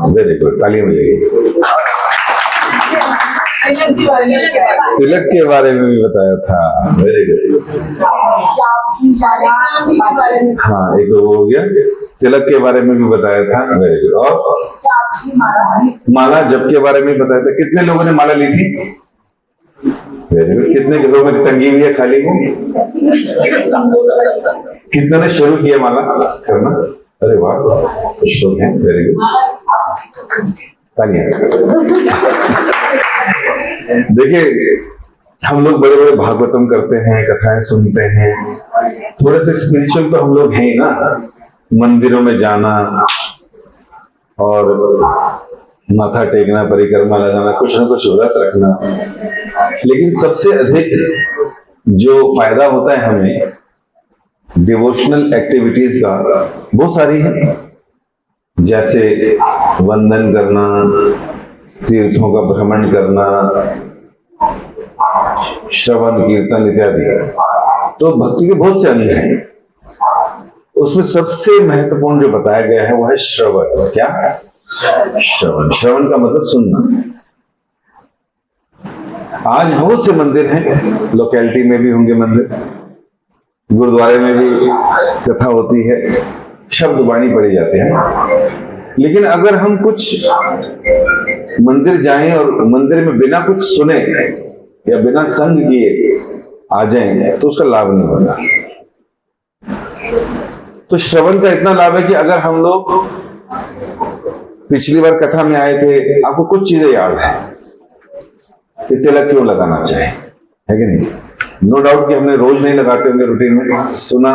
Very good, तालियां मिलेगी। तिलक के बारे में भी बताया था, वेरी गुड। हाँ, एक तो वो हो गया, तिलक के बारे में भी बताया था, वेरी गुड। और माला जप के बारे में बताया था। कितने लोगों ने माला ली थी? Very good. कितने घरों में टंगी हुई है खाली वो? कितने ने शुरू किया माला करना? अरे वाह, कुछ लोग हैं, वेरी गुड, तालियां। देखिए, हम लोग बड़े बड़े भागवतम करते हैं, कथाएं सुनते हैं, थोड़े से स्पिरिचुअल तो हम लोग हैं ही ना, मंदिरों में जाना और माथा टेकना, परिक्रमा लगाना, कुछ ना कुछ व्रत रखना। लेकिन सबसे अधिक जो फायदा होता है हमें डिवोशनल एक्टिविटीज का, बहुत सारी है, जैसे वंदन करना, तीर्थों का भ्रमण करना, श्रवण कीर्तन इत्यादि। तो भक्ति के बहुत से अंग हैं, उसमें सबसे महत्वपूर्ण जो बताया गया है वो है श्रवण। क्या? श्रवण। श्रवण का मतलब सुनना। आज बहुत से मंदिर हैं, लोकेलिटी में भी होंगे मंदिर, गुरुद्वारे में भी कथा होती है, शब्द वाणी पढ़ी जाती है। लेकिन अगर हम कुछ मंदिर जाएं और मंदिर में बिना कुछ सुने या बिना संग किए आ जाएं तो उसका लाभ नहीं होता। तो श्रवण का इतना लाभ है कि अगर हम लोग पिछली बार कथा में आए थे, आपको कुछ चीजें याद है कि तिलक क्यों लगाना चाहिए, है कि नहीं? नो डाउट कि हमने रोज नहीं लगाते होंगे, रूटीन में सुना,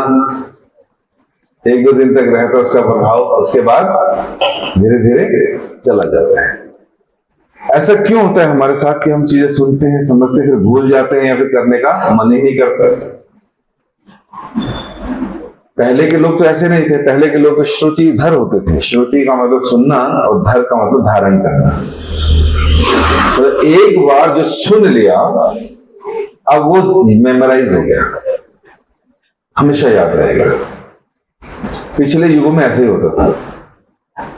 एक दो दिन तक रहता उसका प्रभाव, उसके बाद धीरे धीरे चला जाता है। ऐसा क्यों होता है हमारे साथ कि हम चीजें सुनते हैं, समझते हैं, फिर भूल जाते हैं या फिर करने का मन ही नहीं करता? पहले के लोग तो ऐसे नहीं थे। पहले के लोग श्रुतिधर होते थे। श्रुति का मतलब सुनना और धर का मतलब धारण करना। तो एक बार जो सुन लिया, अब वो मेमोराइज हो गया, हमेशा याद रहेगा। पिछले युगों में ऐसे ही होता था।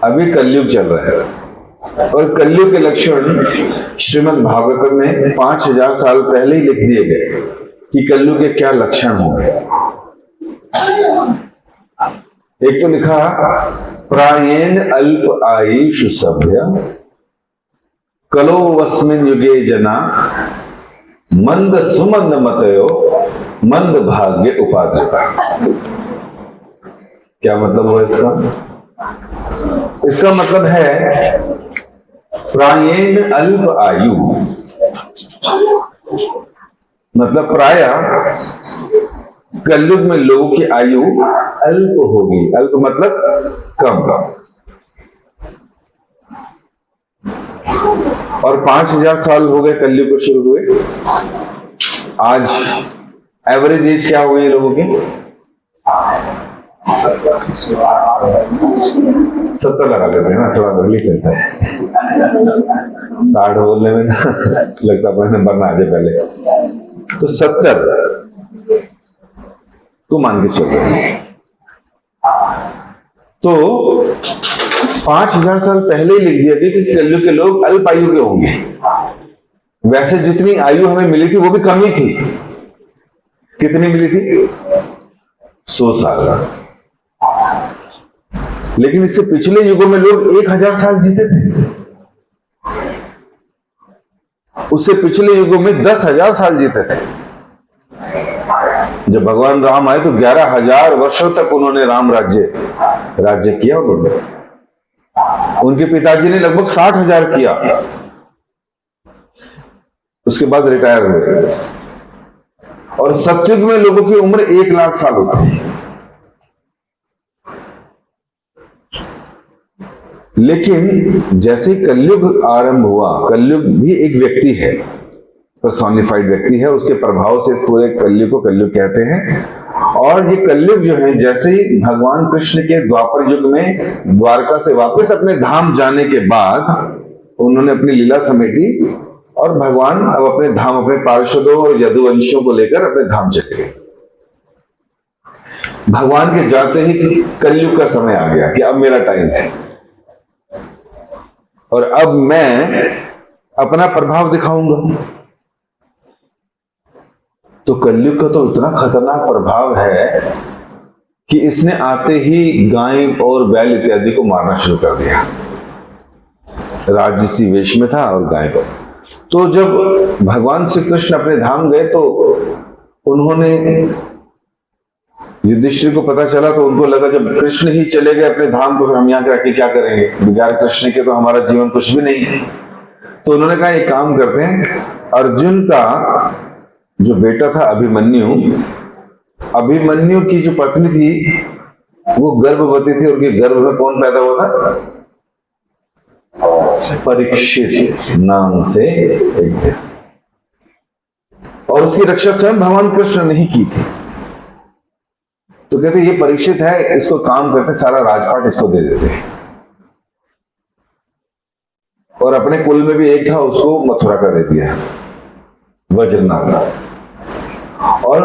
अभी कलयुग चल रहा है और कलयुग के लक्षण श्रीमद् भागवत में 5000 साल पहले ही लिख दिए गए कि कलयुग के क्या लक्षण होंगे। एक तो लिखा, प्रायेण अल्प आयुषु सभ्य कलो वस्मिन युगे जना मंद सुमंद मतयो मंद भाग्य उपाद्रता। क्या मतलब हुआ इसका? इसका मतलब है प्रायेण अल्प आयु, मतलब प्राय कलयुग में लोगों की आयु अल्प होगी। अल्प मतलब कम। और 5000 साल हो गए कलयुग को शुरू हुए। आज एवरेज एज क्या हो गई लोगों की? 70 लगा देते हैं ना, थोड़ा रिलीफ मिलता है। 60 बोलने में ना लगता है नंबर ना आ जाए पहले। तो 70 को मान के चल रहे हैं। तो 5000 साल पहले ही लिख दिया गया कि कलयुग के लोग अल्प आयु के होंगे। वैसे जितनी आयु हमें मिली थी वो भी कम ही थी। कितनी मिली थी? 100 साल। लेकिन इससे पिछले युगों में लोग 1000 साल जीते थे। उससे पिछले युगों में 10,000 साल जीते थे। जब भगवान राम आए तो 11,000 वर्षों तक उन्होंने राम राज्य किया। उन्होंने, उनके पिताजी ने लगभग 60,000 किया, उसके बाद रिटायर हुए। और सतयुग में लोगों की उम्र 1,00,000 साल होती थी। लेकिन जैसे कलयुग आरंभ हुआ, कलयुग भी एक व्यक्ति है, पर्सोनिफाइड व्यक्ति है, उसके प्रभाव से इस पूरे कलयुग को कलयुग कहते हैं। और ये कलयुग जो है, जैसे ही भगवान कृष्ण के द्वापर युग में द्वारका से वापस अपने धाम जाने के बाद उन्होंने अपनी लीला समेटी और भगवान अब अपने धाम, अपने पार्षदों और यदुवंशियों को लेकर अपने धाम चले गए। भगवान के जाते ही कलयुग का समय आ गया कि अब मेरा टाइम है। और अब मैं अपना प्रभाव दिखाऊंगा। तो कलयुग का तो इतना खतरनाक प्रभाव है कि इसने आते ही गाय और बैल इत्यादि को मारना शुरू कर दिया। राजसी वेश में था और गाय को। तो जब भगवान श्री कृष्ण अपने धाम गए तो उन्होंने, युधिष्ठिर को पता चला तो उनको लगा जब कृष्ण ही चले गए अपने धाम तो फिर हम यहाँ रह के क्या करेंगे, बगैर कृष्ण के तो हमारा जीवन कुछ भी नहीं। तो उन्होंने कहा एक काम करते हैं, अर्जुन का जो बेटा था अभिमन्यु, अभिमन्यु की जो पत्नी थी वो गर्भवती थी, और उनके गर्भ में कौन पैदा हुआ था? परीक्षित नाम से एक, और उसकी रक्षा स्वयं भगवान कृष्ण ने ही की थी। तो कहते ये परीक्षित है, इसको काम करते सारा राजपाट इसको दे देते हैं। और अपने कुल में भी एक था, उसको मथुरा का दे दिया, वज्र नाम। और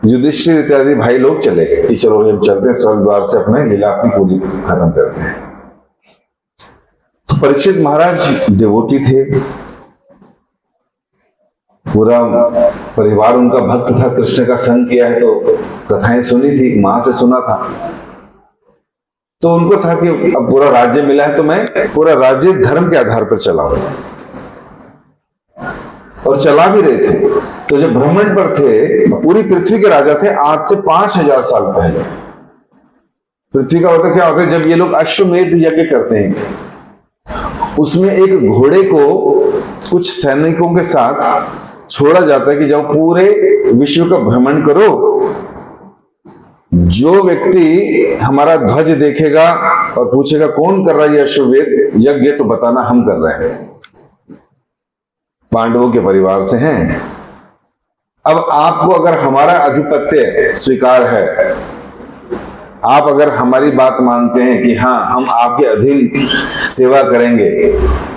युधिष्ठिर इत्यादि भाई लोग चले गए कि चलो हम चलते हैं स्वर्ग द्वार से, अपने लीला अपनी पूरी खत्म करते हैं। तो परीक्षित महाराज डिवोटी थे, पूरा परिवार उनका भक्त था, कृष्ण का संग किया है, तो कथाएं सुनी थी, मां से सुना था। तो उनको था कि अब पूरा राज्य मिला है तो मैं पूरा राज्य धर्म के आधार पर चलाऊं, और चला भी रहे थे। तो जब भ्रमण पर थे, पूरी पृथ्वी के राजा थे, आज से 5000 साल पहले। पृथ्वी का होता क्या होता है, जब ये लोग अश्वमेध यज्ञ करते हैं, उसमें एक घोड़े को कुछ सैनिकों के साथ छोड़ा जाता है कि जाओ पूरे विश्व का भ्रमण करो, जो व्यक्ति हमारा ध्वज देखेगा और पूछेगा कौन कर रहा है अश्वमेध यज्ञ, तो बताना हम कर रहे हैं, पांडवों के परिवार से हैं। अब आपको अगर हमारा आधिपत्य स्वीकार है, आप अगर हमारी बात मानते हैं कि हाँ हम आपके अधीन सेवा करेंगे,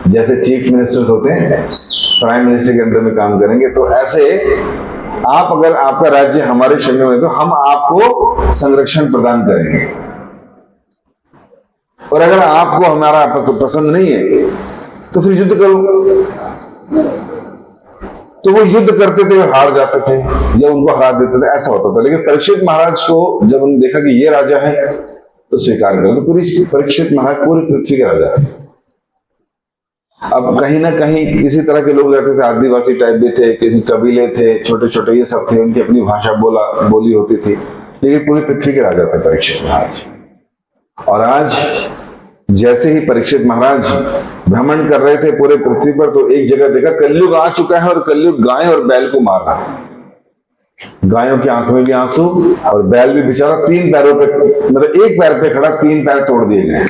जैसे चीफ मिनिस्टर्स होते हैं प्राइम मिनिस्टर के अंडर में काम करेंगे, तो ऐसे आप अगर आपका राज्य हमारे शरण में तो हम आपको संरक्षण प्रदान करेंगे। और अगर आपको हमारा पसंद नहीं है तो फिर युद्ध करो। तो वो युद्ध करते थे और हार जाते थे या उनको हरा देते थे, ऐसा होता था। लेकिन परीक्षित महाराज को जब उन्होंने देखा कि ये राजा है तो स्वीकार कर, तो पूरी परीक्षित महाराज पूरी पृथ्वी के राजा थे। अब कहीं ना कहीं इसी तरह के लोग रहते थे, आदिवासी टाइप भी थे, किसी कबीले थे, छोटे छोटे ये सब थे, उनकी अपनी भाषा बोली होती थी, लेकिन पूरी पृथ्वी के राजा थे परीक्षित महाराज। और आज जैसे ही परीक्षित महाराज भ्रमण कर रहे थे पूरे पृथ्वी पर, तो एक जगह देखा कलयुग आ चुका है और कलयुग गाय और बैल को मार रहा है। गायों की आंख में भी आंसू और बैल भी बेचारा 3 पैरों पे, मतलब एक पैर पे खड़ा, 3 पैर तोड़ दिए गए।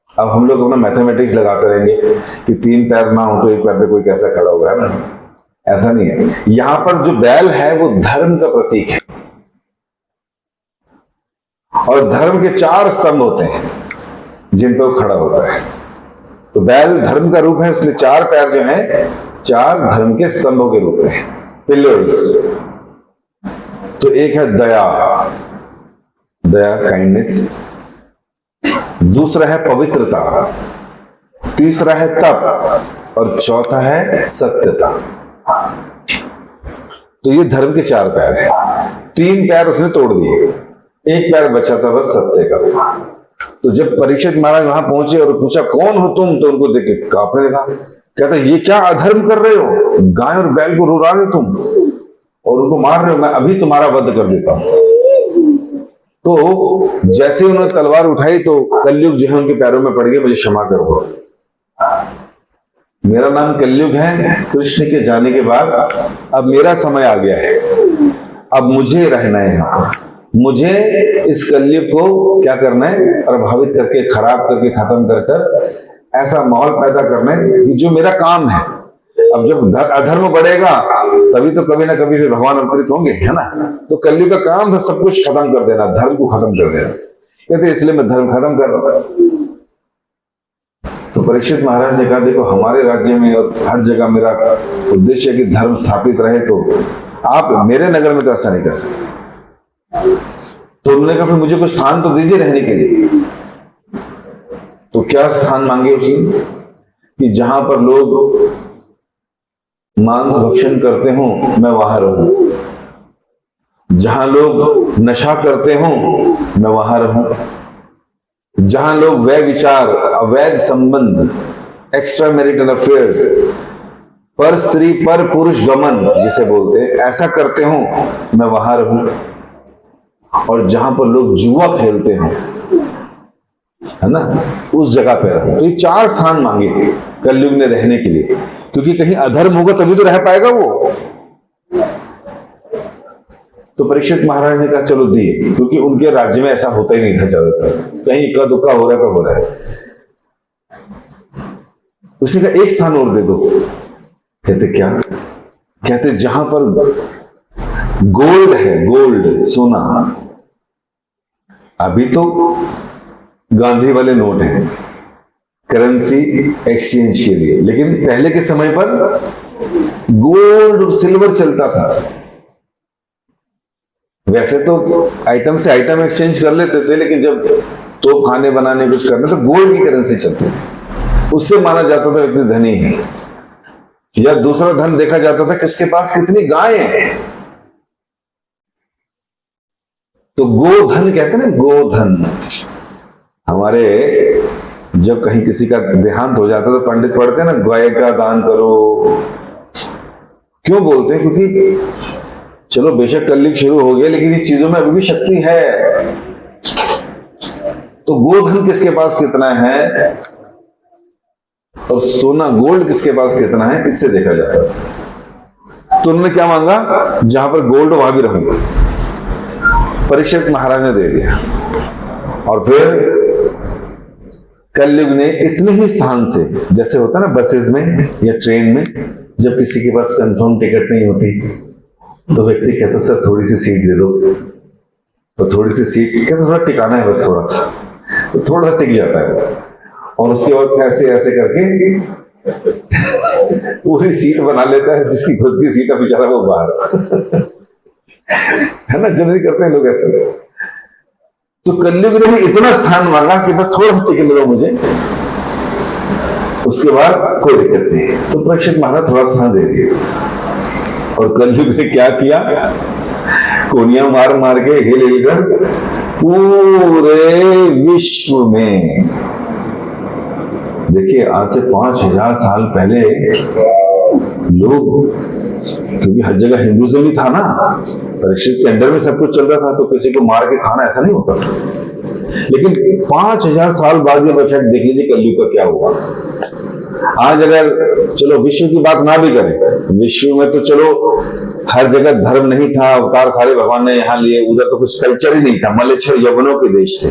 अब हम लोग अपना मैथमेटिक्स लगाते रहेंगे कि 3 पैर ना हो तो एक पैर पे कोई कैसा खड़ा होगा, है ना? ऐसा नहीं है। यहां पर जो बैल है वो धर्म का प्रतीक है, और धर्म के 4 स्तंभ होते हैं जिन पर वो खड़ा होता है। तो बैल धर्म का रूप है, इसलिए 4 पैर जो हैं 4 धर्म के स्तंभों के रूप में, पिलर्स। तो एक है दया, काइंडनेस, दूसरा है पवित्रता, तीसरा है तप, और चौथा है सत्यता। तो ये धर्म के 4 पैर हैं। 3 पैर उसने तोड़ दिए, एक पैर बचा था बस सत्य का। तो जब परीक्षित महाराज वहां पहुंचे और पूछा कौन हो तुम, तो उनको देख के कांपने लगा। कहता ये क्या अधर्म कर रहे हो, गाय और बैल को रुला रहे हो तुम और उनको मार रहे हो, मैं अभी तुम्हारा वध कर देता हूं। तो जैसे उन्होंने तलवार उठाई तो कलयुग जो है उनके पैरों में पड़ गए, मुझे क्षमा कर दो, मेरा नाम कलयुग है, कृष्ण के जाने के बाद अब मेरा समय आ गया है, अब मुझे रहना है यहाँ पर, मुझे इस कलयुग को क्या करना है, प्रभावित करके, खराब करके, खत्म कर कर ऐसा माहौल पैदा करना है कि जो मेरा काम है। अब जब अधर्म बढ़ेगा तभी तो कभी ना कभी फिर भगवान अवतरित होंगे, है ना? तो कलयुग का काम था सब कुछ खत्म कर देना, धर्म को खत्म कर देना। कहते इसलिए मैं धर्म खत्म कर रहा हूं। तो परीक्षित महाराज ने कहा देखो हमारे राज्य में और हर जगह मेरा उद्देश्य है कि धर्म स्थापित रहे, तो आप मेरे नगर में तो ऐसा नहीं कर सकते। तो उन्होंने कहा फिर मुझे कुछ स्थान तो दीजिए रहने के लिए। तो तो क्या स्थान मांगे उसने कि जहां पर लोग मांस भक्षण करते हों मैं वहां रहूं, जहां लोग नशा करते हों मैं वहां रहूं, जहां लोग वै विचार, अवैध संबंध, एक्स्ट्रा मैरिटल अफेयर्स, पर स्त्री पर पुरुष गमन जिसे बोलते हैं, ऐसा करते हो मैं वहां रहूं, और जहां पर लोग जुआ खेलते हो, है ना, उस जगह पे रहूं। तो ये 4 स्थान मांगे कलयुग ने रहने के लिए, क्योंकि कहीं अधर्म होगा तभी तो रह पाएगा वो। तो परीक्षित महाराज ने कहा चलो दिए, क्योंकि उनके राज्य में ऐसा होता ही नहीं था ज्यादातर, कहीं इक्का दुक्का हो रहा है तो हो रहा है। उसने कहा एक स्थान और दे दो। कहते क्या? कहते जहां पर गोल्ड है, गोल्ड सोना, अभी तो गांधी वाले नोट हैं करेंसी एक्सचेंज के लिए, लेकिन पहले के समय पर गोल्ड और सिल्वर चलता था। वैसे तो आइटम से आइटम एक्सचेंज कर लेते थे, लेकिन जब तो खाने बनाने कुछ करने तो गोल्ड की करेंसी चलती थी, उससे माना जाता था व्यक्ति धनी है। या दूसरा धन देखा जाता था किसके पास कितनी गाय है, तो गोधन कहते हैं ना, गोधन। हमारे जब कहीं किसी का देहांत हो जाता है तो पंडित पढ़ते हैं ना, गाय का दान करो। क्यों बोलते हैं? क्योंकि चलो बेशक कलयुग शुरू हो गया, लेकिन इस चीजों में अभी भी शक्ति है। तो गोधन किसके पास कितना है और सोना गोल्ड किसके पास कितना है, इससे देखा जाता है। तो उन्होंने क्या मांगा? जहां पर गोल्ड वहां भी रहूंगा। परीक्षित महाराज ने दे दिया। और फिर कलयुग ने इतने ही स्थान से, जैसे होता है ना बसेस में या ट्रेन में, जब किसी के पास कंफर्म टिकट नहीं होती तो व्यक्ति कहता सर थोड़ी सी सीट दे दो, तो थोड़ी सी सीट, कहता थोड़ा टिकाना है बस थोड़ा सा, तो थोड़ा सा टिक जाता है, और उसके बाद ऐसे ऐसे करके पूरी सीट बना लेता है, जिसकी खुद की सीट है बेचारा वो बाहर है ना, जनरली करते हैं लोग ऐसे। तो कलयुग ने भी इतना स्थान मांगा कि बस थोड़ा सा टिकट दो मुझे, उसके बाद कोई दिक्कत नहीं। तो परीक्षित महाराज थोड़ा स्थान दे दिया। और कलयुग ने क्या किया? कोनिया मार मार के हिल हिल कर पूरे विश्व में, देखिए आज से 5000 साल पहले लोग, क्योंकि हर जगह हिंदुइज्म ही था ना, परीक्षित के अंडर में सब कुछ चल रहा था, तो किसी को मार के खाना ऐसा नहीं होता था। लेकिन 5000 साल बाद जब इफेक्ट देख लीजिए कलयुग का क्या हुआ। आज अगर चलो विश्व की बात ना भी करें, विश्व में तो चलो हर जगह धर्म नहीं था, अवतार सारे भगवान ने यहाँ लिए, उधर तो कुछ कल्चर ही नहीं था, मलेच्छर यवनों के देश थे।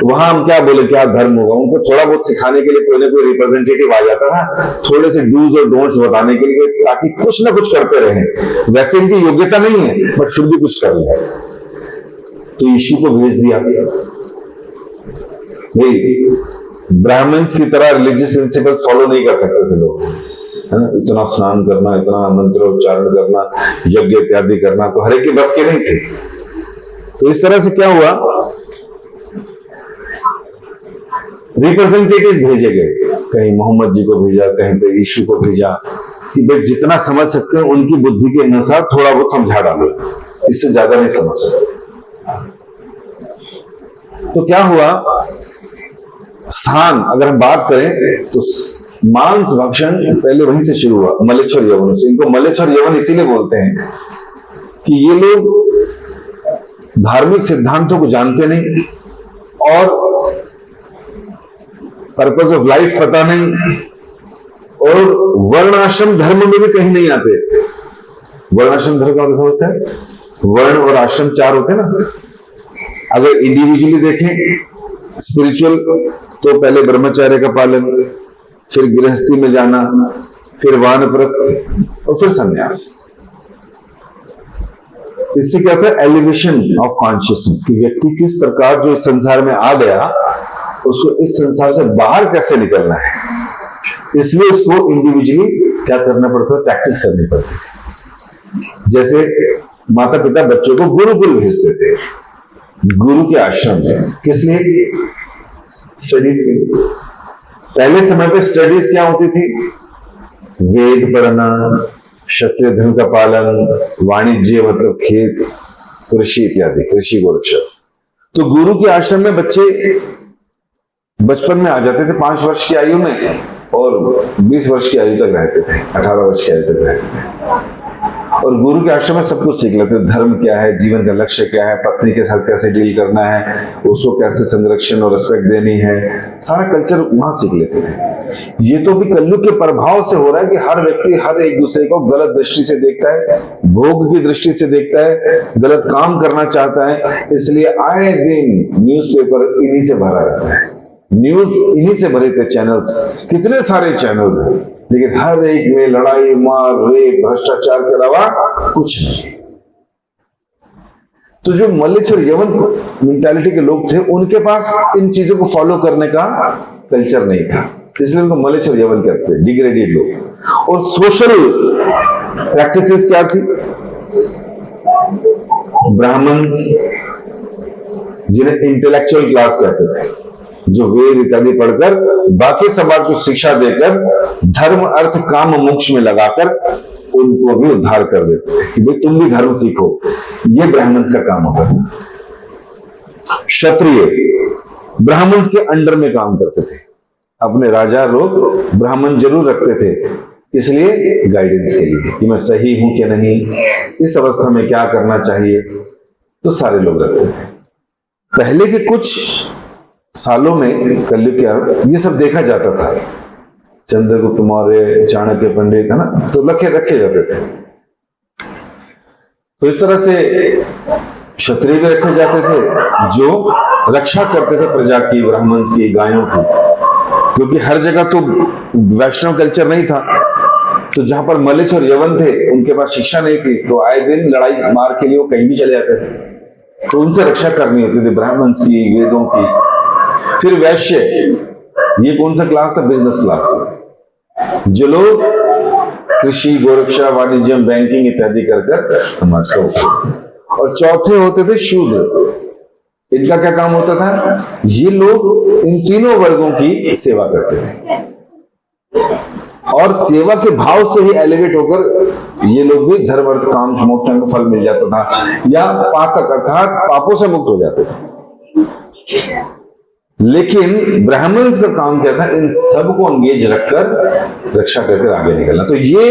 वहां हम क्या बोले क्या धर्म होगा, उनको थोड़ा बहुत सिखाने के लिए कोई ना कोई रिप्रेजेंटेटिव आ जाता था, थोड़े से डूज और डोंट्स बताने के लिए, ताकि कुछ ना कुछ करते रहे। वैसे इनकी योग्यता नहीं है बट फिर भी कुछ कर ले। तो यीशु को भेज दिया। भाई ब्राह्मण्स की तरह रिलीजियस प्रिंसिपल्स फॉलो नहीं कर सकते थे लोग, है ना, इतना स्नान करना, इतना मंत्र उच्चारण करना, यज्ञ इत्यादि करना, तो हर एक के बस के नहीं थे। तो इस तरह से क्या हुआ, रिप्रेजेंटेटिव्स भेजे गए, कहीं मोहम्मद जी को भेजा, कहीं पे यीशु को भेजा, कि भाई जितना समझ सकते हैं उनकी बुद्धि के अनुसार थोड़ा बहुत समझा डालो, इससे ज्यादा नहीं समझ सकते। तो क्या हुआ, स्थान अगर हम बात करें तो मांस भक्षण पहले वहीं से शुरू हुआ, मलेच्छर यवनों से। इनको मलेच्छर यवन इसीलिए बोलते हैं कि ये लोग धार्मिक सिद्धांतों को जानते नहीं और पर्पस ऑफ लाइफ पता नहीं, और वर्णाश्रम धर्म में भी कहीं नहीं आते। वर्णाश्रम धर्म का मतलब समझते हैं? वर्ण और आश्रम 4 होते हैं ना। अगर इंडिविजुअली देखें स्पिरिचुअल, तो पहले ब्रह्मचर्य का पालन, फिर गृहस्थी में जाना, फिर वानप्रस्थ और फिर संन्यास। इससे क्या होता है? एलिवेशन ऑफ कॉन्शियसनेस, कि व्यक्ति किस प्रकार जो इस संसार में आ गया उसको इस संसार से बाहर कैसे निकलना है, इसलिए उसको इंडिविजुअली क्या करना पड़ता है? प्रैक्टिस करनी पड़ती है। जैसे माता पिता बच्चों को गुरुकुल भेजते थे, गुरु के आश्रम में, किस लिए? स्टडीज के लिए। पहले समय पे स्टडीज क्या होती थी? वेद पढ़ना, क्षत्रिय धर्म का पालन, वाणिज्य मतलब खेत, कृषि इत्यादि, कृषि गोरक्षा। तो गुरु के आश्रम में बच्चे बचपन में आ जाते थे 5 वर्ष की आयु में, और 20 वर्ष की आयु तक रहते थे, 18 वर्ष की आयु तक रहते थे। और गुरु के आश्रम में सब कुछ सीख लेते थे। धर्म क्या है, जीवन का लक्ष्य क्या है, पत्नी के साथ कैसे डील करना है, उसको कैसे संरक्षण और रिस्पेक्ट देनी है, सारा कल्चर वहां सीख लेते थे। ये तो भी कलयुग के प्रभाव से हो रहा है कि हर व्यक्ति हर एक दूसरे को गलत दृष्टि से देखता है, भोग की दृष्टि से देखता है, गलत काम करना चाहता है। इसलिए आए दिन न्यूज़पेपर इन्हीं से भरा रहता है, न्यूज इन्हीं से भरे थे चैनल्स, कितने सारे चैनल्स हैं, लेकिन हर एक में लड़ाई, मार, रेप, भ्रष्टाचार के अलावा कुछ नहीं। तो जो मलिच और यवन मेंटालिटी के लोग थे, उनके पास इन चीजों को फॉलो करने का कल्चर नहीं था, इसलिए उनको मलिच और यवन कहते थे, डिग्रेडेड लोग। और सोशल प्रैक्टिसेस क्या थी? ब्राह्मण्स, जिन्हें इंटेलेक्चुअल क्लास कहते थे, जो वेद इत्यादि पढ़कर बाकी समाज को शिक्षा देकर धर्म अर्थ काम मोक्ष में लगाकर उनको भी उद्धार कर देते थे कि भाई तुम भी धर्म सीखो। ये ब्राह्मण्स का काम होता था। क्षत्रिय ब्राह्मण्स के अंडर में काम करते थे, अपने राजा लोग ब्राह्मण जरूर रखते थे, इसलिए गाइडेंस के लिए कि मैं सही हूं कि नहीं, इस अवस्था में क्या करना चाहिए, तो सारे लोग रखते थे। पहले के कुछ सालों में कलयुग के ये सब देखा जाता था। चंद्रगुप्त मौर्य, चाणक्य पंडित, है ना, तो रखे जाते थे। तो इस तरह से क्षत्रिय भी रखे जाते थे जो रक्षा करते थे प्रजा की, ब्राह्मण की, गायों की, क्योंकि हर जगह तो वैष्णव कल्चर नहीं था। तो जहां पर मलिच और यवन थे, उनके पास शिक्षा नहीं थी, तो आए दिन लड़ाई मार के लिए वो कहीं भी चले जाते थे, तो उनसे रक्षा करनी होती थी, ब्राह्मण की, वेदों की। फिर वैश्य, ये कौन सा क्लास था? बिजनेस क्लास, जो लोग कृषि, गोरक्षा, वाणिज्य, बैंकिंग इत्यादि कर समाज का उपयोग। और चौथे होते थे शूद्र। इनका क्या काम होता था? ये लोग इन तीनों वर्गों की सेवा करते थे, और सेवा के भाव से ही एलिवेट होकर ये लोग भी धर्म अर्थ काम मोक्ष को फल मिल जाता था, या पातक अर्थात पापों से मुक्त हो जाते थे। लेकिन ब्राह्मण्स का काम क्या था? इन सबको एंगेज रखकर रक्षा करके आगे निकलना। तो ये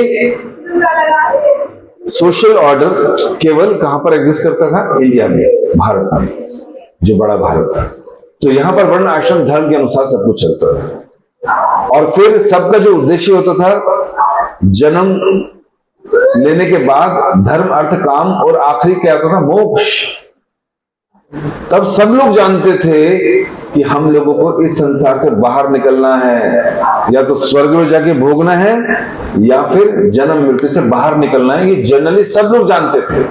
सोशल ऑर्डर केवल कहां पर एग्जिस्ट करता था? इंडिया में, भारत में, जो बड़ा भारत था। तो यहां पर वर्ण आश्रम धर्म के अनुसार सब कुछ चलता था। और फिर सबका जो उद्देश्य होता था, जन्म लेने के बाद धर्म अर्थ काम, और आखिरी क्या होता था? मोक्ष। तब सब लोग जानते थे कि हम लोगों को इस संसार से बाहर निकलना है, या तो स्वर्ग में जाके भोगना है, या फिर जन्म मृत्यु से बाहर निकलना है। ये जनरली सब लोग जानते थे।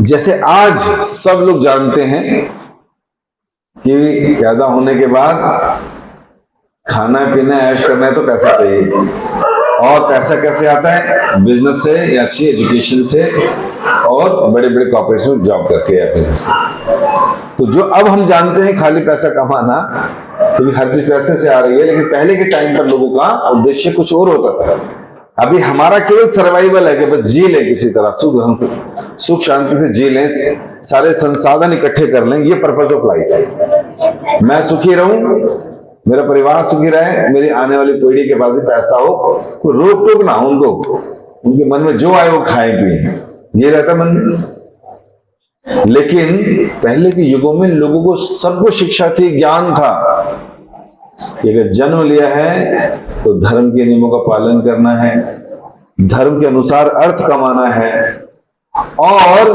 जैसे आज सब लोग जानते हैं कि पैदा होने के बाद खाना पीना ऐश करना है तो पैसा चाहिए, और पैसा कैसे आता है? बिजनेस से, या अच्छी एजुकेशन से, और बड़े बड़े कॉर्पोरेशन में जॉब करके या बिजनेस। तो जो अब हम जानते हैं खाली पैसा कमाना, क्योंकि हर चीज पैसे से आ रही है, लेकिन पहले के टाइम पर लोगों का उद्देश्य कुछ और होता था। अभी हमारा केवल सर्वाइवल है कि बस जी लें, किसी तरह सुख शांति से जी लें, सारे संसाधन इकट्ठे कर लें, ये पर्पस ऑफ लाइफ है। मैं सुखी रहूं, मेरा परिवार सुखी रहे, मेरी आने वाली पीढ़ी के पास भी पैसा हो, कोई रोक टोक ना हो उनको, उनके मन में जो आए वो खाएं पिए, ये रहता मन में। लेकिन पहले के युगों में लोगों को सबको शिक्षा थी, ज्ञान था कि अगर जन्म लिया है तो धर्म के नियमों का पालन करना है, धर्म के अनुसार अर्थ कमाना है, और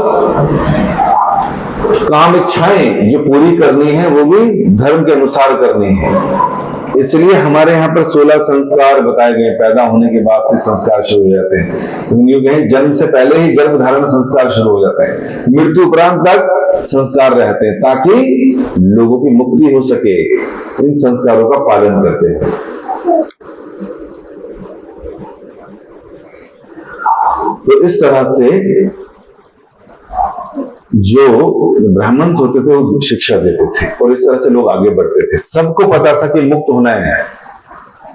काम इच्छाएं जो पूरी करनी है वो भी धर्म के अनुसार करनी है। इसलिए हमारे यहाँ पर 16 संस्कार बताए गए। पैदा होने के बाद से संस्कार शुरू हो जाते हैं, जन्म से पहले ही गर्भ धारण संस्कार शुरू हो जाता है, मृत्यु उपरांत तक संस्कार रहते हैं, ताकि लोगों की मुक्ति हो सके। इन संस्कारों का पालन करते हैं। तो इस तरह से जो ब्राह्मण होते थे वो शिक्षा देते थे और इस तरह से लोग आगे बढ़ते थे। सबको पता था कि मुक्त होना है,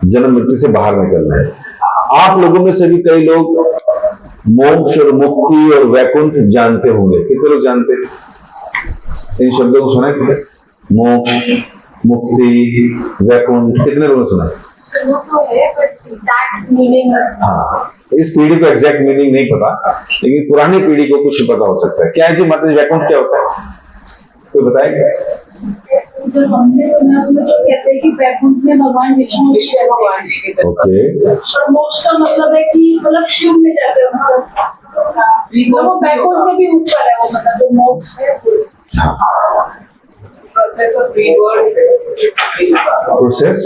जन्म मृत्यु से बाहर निकलना है। आप लोगों में से भी कई लोग मोक्ष और मुक्ति और वैकुंठ जानते होंगे। कितने लोग जानते हैं इन शब्दों को? सुना है? मोक्ष, मुक्ति, वैकुंठ, कितने लोगों ने सुना? हाँ, इस पीढ़ी को एग्जैक्ट मीनिंग नहीं पता, लेकिन पुरानी पीढ़ी को कुछ पता हो सकता है। क्या है जी माता जी, वैकुंठ क्या होता है? कोई बताएगा? जो हमने सुना उसमें जो कहते हैं कि वैकुंठ में भगवान विष्णु भगवान जी के। ओके। और मोक्ष का मतलब है कि मतलब शिव में जाते हैं, मतलब वो वैकुंठ से भी ऊपर है, वो मतलब जो मोक्ष है। हाँ। Process of rebirth, Process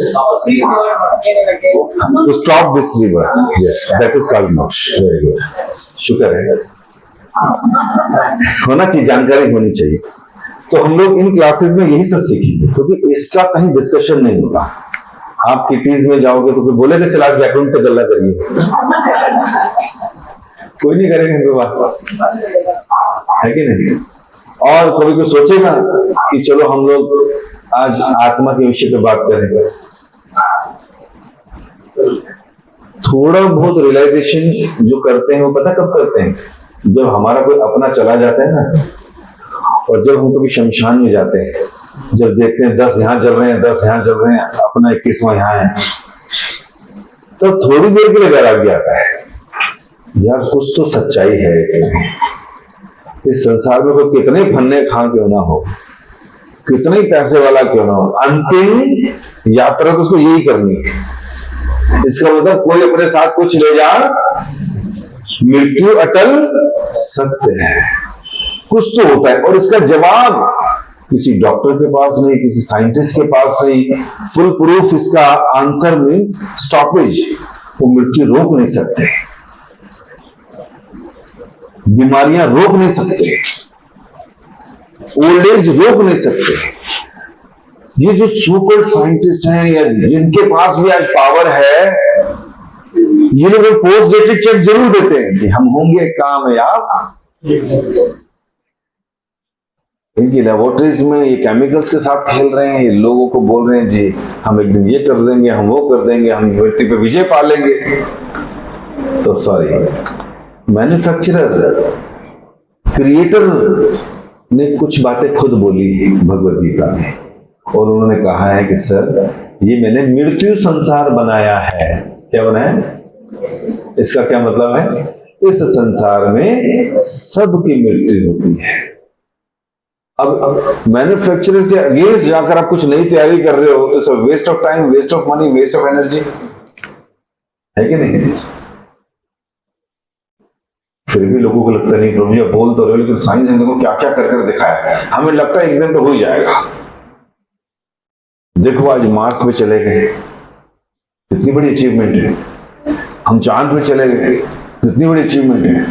to stop this rebirth. Yes, that is called moksha. Very good. शुक्र है, होना चाहिए, जानकारी होनी चाहिए। तो हम लोग इन क्लासेस में यही सब सीखेंगे, क्योंकि इसका कहीं डिस्कशन नहीं होता। आप किटीज में जाओगे तो कोई बोलेगा चला वैकुंठ पे गल्ला करिए, कोई नहीं करेगा कोई बात, है कि नहीं? और कभी कोई सोचेगा कि चलो हम लोग आज आत्मा के विषय पे बात करेंगे। थोड़ा बहुत रियलाइजेशन जो करते हैं वो पता कब करते हैं? जब हमारा कोई अपना चला जाता है ना, और जब हम कभी शमशान में जाते हैं, जब देखते हैं 10 यहाँ चल रहे हैं, 10 यहाँ चल रहे हैं, अपना 21वां यहाँ है, तो थोड़ी देर के लिए वैराग्य आता है, यार कुछ तो सच्चाई है इसमें। इस संसार में कोई कितने फन्ने खा क्यों ना हो, कितना ही पैसे वाला क्यों ना हो, अंतिम यात्रा तो उसको यही करनी है। इसका मतलब कोई अपने साथ कुछ ले जा, मृत्यु अटल सत्य है, कुछ तो होता है। और इसका जवाब किसी डॉक्टर के पास नहीं, किसी साइंटिस्ट के पास नहीं। फुल प्रूफ इसका आंसर मीन्स स्टॉपेज। वो मृत्यु रोक नहीं सकते, बीमारियां रोक नहीं सकते, ओल्ड एज रोक नहीं सकते। ये जो सुपर साइंटिस्ट हैं या जिनके पास भी आज पावर है, ये लोग पोस्ट डेटेड चेक जरूर देते हैं कि हम होंगे कामयाब। इनकी लेबोरेटरीज में ये केमिकल्स के साथ खेल रहे हैं, ये लोगों को बोल रहे हैं जी हम एक दिन ये कर देंगे, हम वो कर देंगे, हम मृत्यु पे विजय पा लेंगे। तो सॉरी, मैन्युफैक्चरर, क्रिएटर ने कुछ बातें खुद बोली है भगवद गीता में, और उन्होंने कहा है कि सर ये मैंने मृत्यु संसार बनाया है। क्या बनाया? इसका क्या मतलब है? इस संसार में सबकी मृत्यु होती है। अब मैन्युफैक्चरर के अगेंस्ट जाकर आप कुछ नई तैयारी कर रहे हो तो सब waste of time, waste of money, waste of energy, है कि नहीं? फिर भी लोगों को लगता नहीं प्रभु जी आप बोल तो रहे हो, लेकिन साइंस ने देखो क्या क्या कर कर दिखाया है। हमें लगता है एक दिन तो हो ही जाएगा। देखो आज मार्स पे चले गए, कितनी बड़ी अचीवमेंट है। हम चांद पे चले गए, कितनी बड़ी अचीवमेंट है।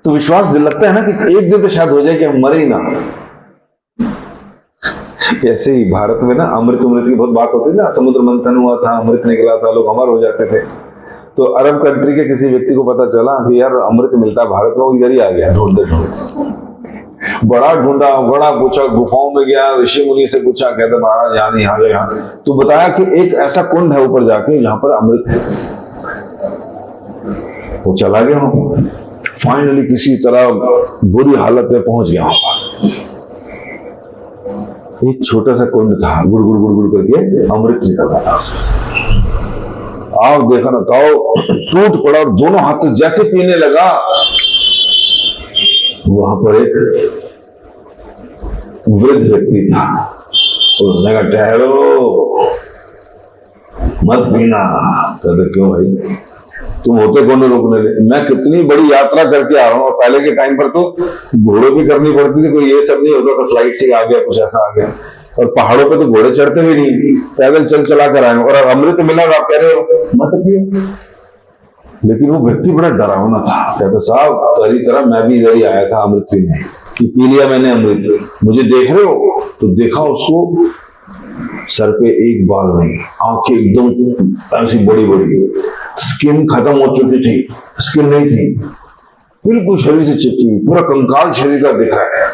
तो विश्वास लगता है ना कि एक दिन तो शायद हो जाए कि हम मरे ही ना। ऐसे ही भारत में ना अमृत की बहुत बात होती है ना, समुद्र मंथन हुआ था, अमृत निकला था, लोग अमर हो जाते थे। तो अरब कंट्री के किसी व्यक्ति को पता चला कि यार अमृत मिलता है भारत में, वो इधर ही आ गया ढूंढते ढूंढते। बड़ा ढूंढा, बड़ा पूछा, गुफाओं में गया, ऋषि मुनि से पूछा, कहते महाराज यहाँ नहीं, यहाँ यहाँ। तो बताया कि एक ऐसा कुंड है ऊपर जाके जहां पर अमृत है। वो चला गया हूं, फाइनली किसी तरह बुरी हालत में पहुंच गया वहां पर। एक छोटा सा कुंड था, गुड़ गुड़ गुड़ गुड़ करके अमृत निकल रहा था उसमें। आओ देखा ना, तो टूट पड़ा और दोनों हाथ जैसे पीने लगा, वहां पर एक वृद्ध व्यक्ति था। उसने कहा ठहरो, मत पीना। कहते क्यों भाई, तुम होते कौन रोकने ले? मैं कितनी बड़ी यात्रा करके आ रहा हूँ, और पहले के टाइम पर तो घोड़ों भी करनी पड़ती थी, कोई ये सब नहीं होता था, फ्लाइट से आ गया, कुछ ऐसा आ गया। और पहाड़ों पे तो घोड़े चढ़ते भी नहीं, पैदल चल चला कर आए, और अमृत मिला और आप कह रहे हो मत पियो। लेकिन वो व्यक्ति बड़ा डरावना था। कहते साहब तेरी तरह मैं भी इधर ही आया था अमृत पीने, कि पी लिया मैंने अमृत, मुझे देख रहे हो? तो देखा उसको, सर पे एक बाल नहीं, आंखें एकदम ऐसी बड़ी बड़ी, स्किन खत्म हो चुकी थी, स्किन नहीं थी, बिल्कुल शरीर से चिपकी हुई, पूरा कंकाल शरीर का दिख रहा है,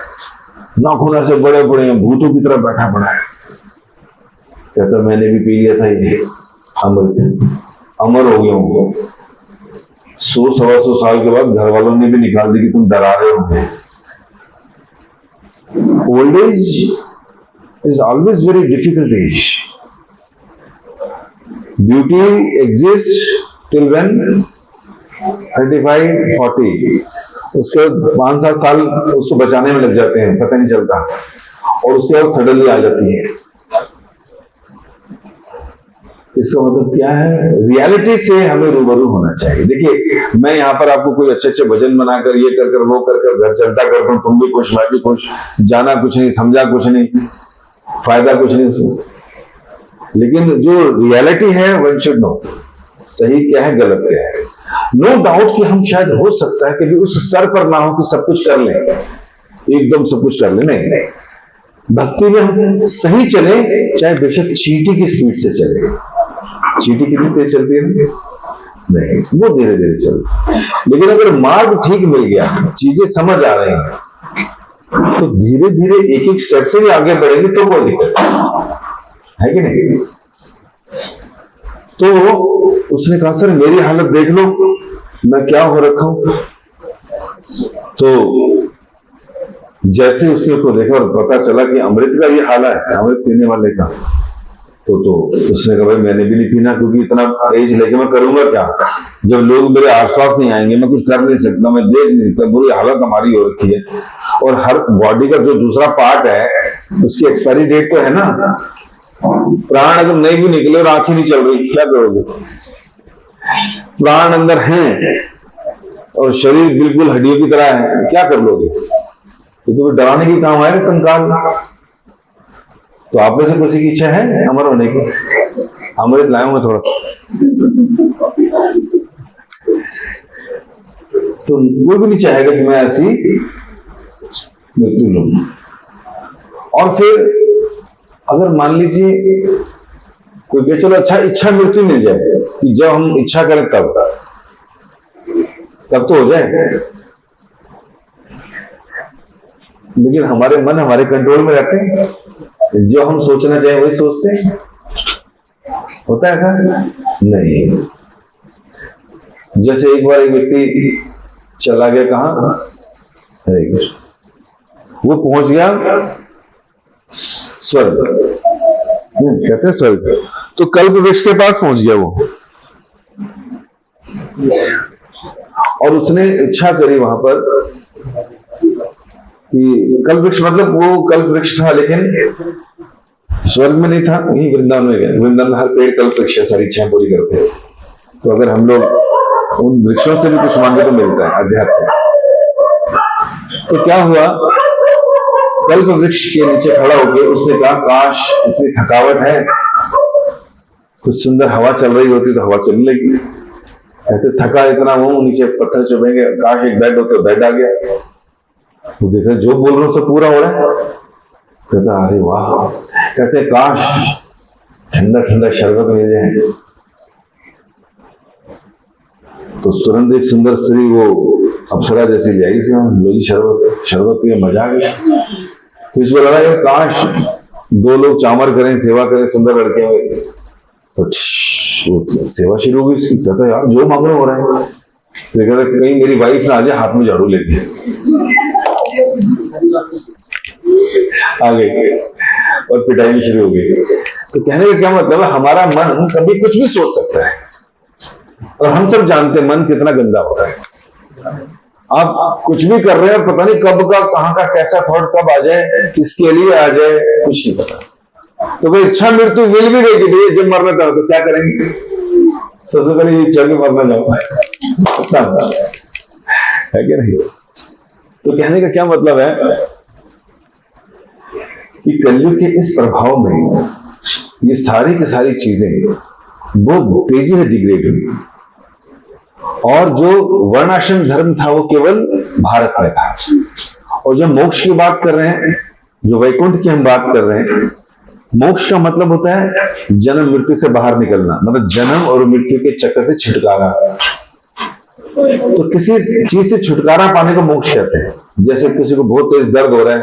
नाखून ऐसे बड़े बड़े हैं, भूतों की तरह बैठा पड़ा है। कहता मैंने भी पी लिया था ये अमृत, अमर हो गया हूँ। 100-125 साल के बाद घर वालों ने भी निकाल दी कि तुम डरा रहे हो। Old age is always very difficult age. Beauty exist till when 35-40, उसके बाद 5-7 साल उसको बचाने में लग जाते हैं, पता नहीं चलता, और उसके बाद सडनली आ जाती है। इसका मतलब क्या है? रियलिटी से हमें रूबरू होना चाहिए। देखिए, मैं यहाँ पर आपको कोई अच्छे अच्छे भजन बनाकर ये कर वो कर घर चलता करता हूँ, तुम भी खुश मैं भी खुश, जाना कुछ नहीं, समझा कुछ नहीं, फायदा कुछ नहीं उसको। लेकिन जो रियलिटी है वन शुड नो, सही क्या है गलत क्या है। नो डाउट कि हम शायद हो सकता है कि भी उस स्तर पर ना हो कि सब कुछ कर लें, एकदम सब कुछ कर ले, नहीं। भक्ति में हम सही चले, चाहे बेशक चींटी की स्पीड से चले। चींटी कितनी तेज चलती है नहीं, वो धीरे धीरे चलती। लेकिन अगर मार्ग ठीक मिल गया, चीजें समझ आ रही हैं, तो धीरे धीरे एक एक स्टेप से भी आगे बढ़ेंगे, तो कोई दिक्कत है कि नहीं। तो उसने कहा सर मेरी हालत देख लो, मैं क्या हो रखा हूं। तो जैसे उसने को देखा और पता चला कि अमृत का ये हाल है, अमृत पीने वाले का, तो उसने कहा भाई मैंने भी नहीं पीना, क्योंकि इतना एज लेके मैं करूंगा क्या, जब लोग मेरे आसपास नहीं आएंगे, मैं कुछ कर नहीं सकता, मैं देख नहीं सकता, बुरी हालत हमारी हो रखी है। और हर बॉडी का जो दूसरा पार्ट है उसकी एक्सपायरी डेट तो है ना। प्राण अगर नहीं भी निकले और आंखें नहीं चल रही, क्या करोगे? प्राण अंदर हैं और शरीर बिल्कुल हड्डियों की तरह है, क्या कर लोगे? ये तो डराने की काम है कंकाल। तो आप में से किसी की इच्छा है अमर होने की? अमृत लाऊंगा थोड़ा सा, तो कोई भी नहीं चाहेगा कि मैं ऐसी मृत्यु लूं। और फिर अगर मान लीजिए कोई कहे चलो अच्छा इच्छा मृत्यु मिल जाए, कि जब हम इच्छा करें तब तो हो जाए, लेकिन हमारे मन हमारे कंट्रोल में रहते हैं, जो हम सोचना चाहें वही सोचते हैं। होता है ऐसा? नहीं। जैसे एक बार एक व्यक्ति चला गया, कहां? हरे कृष्ण, वो पहुंच गया स्वर्ग, कहते हैं स्वर्ग, तो कल्प वृक्ष के पास पहुंच गया वो, और उसने इच्छा करी वहां पर कि कल्प वृक्ष, मतलब वो कल्प वृक्ष था लेकिन स्वर्ग में नहीं था, वहीं वृंदावन में गया। वृंदावन में हर पेड़ कल्प वृक्ष है, सारी इच्छाएं पूरी करते हैं। तो अगर हम लोग उन वृक्षों से भी कुछ मांगे तो मिलता है अध्यात्म। तो क्या हुआ, कल्प वृक्ष के नीचे खड़ा होकर उसने कहा काश इतनी थकावट है, कुछ सुंदर हवा चल रही होती तो हवा चलने लगी। कहते थका इतना हूं, नीचे पत्थर चुभेंगे, काश एक बेड हो तो बेड आ गया। वो देखा जो बोल रहा हूं सब पूरा हो रहा है। कहता अरे वाह। कहते काश ठंडा ठंडा शरबत मिल जाए। तो तुरंत एक सुंदर स्त्री वो अप्सरा जैसी ले आई, लोगी शरबत पिए, मजा आ गया। फिर इसको लगा यार काश 2 लोग चामर करें, सेवा करें, सुंदर लड़के हुए। तो सेवा शुरू हो गई इसकी। कहता यार जो मांगना हो रहा है। तो कहता कहीं मेरी वाइफ ना आ जाए हाथ में झाड़ू लेके आ गई और पिटाई भी शुरू हो गई। तो कहने का क्या मतलब है, हमारा मन कभी कुछ भी सोच सकता है, और हम सब जानते हैं मन कितना गंदा होता है। आप कुछ भी कर रहे हैं और पता नहीं कब का कहां का कैसा थॉट कब आ जाए, किसके लिए आ जाए, कुछ नहीं पता। तो भाई इच्छा मृत्यु मिल भी गई कि जब मरना था तो क्या करेंगे? सबसे पहले ये चल के मरना जाऊंगा है कि नहीं? तो कहने का क्या मतलब है कि कलयुग के इस प्रभाव में ये सारी की सारी चीजें बहुत तेजी से डिग्रेड हुई, और जो वर्णाश्रम धर्म था वो केवल भारत में था। और जब मोक्ष की बात कर रहे हैं, जो वैकुंठ की हम बात कर रहे हैं, मोक्ष का मतलब होता है जन्म मृत्यु से बाहर निकलना, मतलब जन्म और मृत्यु के चक्कर से छुटकारा। तो किसी चीज से छुटकारा पाने को मोक्ष कहते हैं। जैसे किसी को बहुत तेज दर्द हो रहा है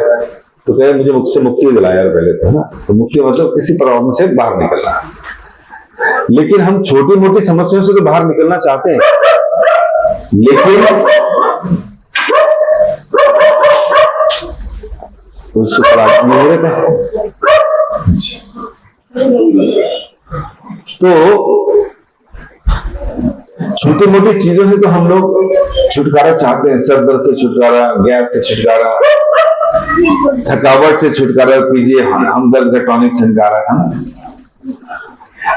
तो कहे मुझे मुझसे मुक्ति दिला यार पहले तो, है ना। तो मुक्ति मतलब किसी प्रॉब्लम से बाहर निकलना। लेकिन हम छोटी मोटी समस्याओं से तो बाहर निकलना चाहते हैं, लेकिन तो उसके ऊपर नहीं रहता है। तो छोटी मोटी चीजों से तो हम लोग छुटकारा चाहते हैं। सर दर्द से छुटकारा, गैस से छुटकारा, थकावट से छुटकारा कीजिए, हमदर्द का टॉनिक से छुटकारा, है ना।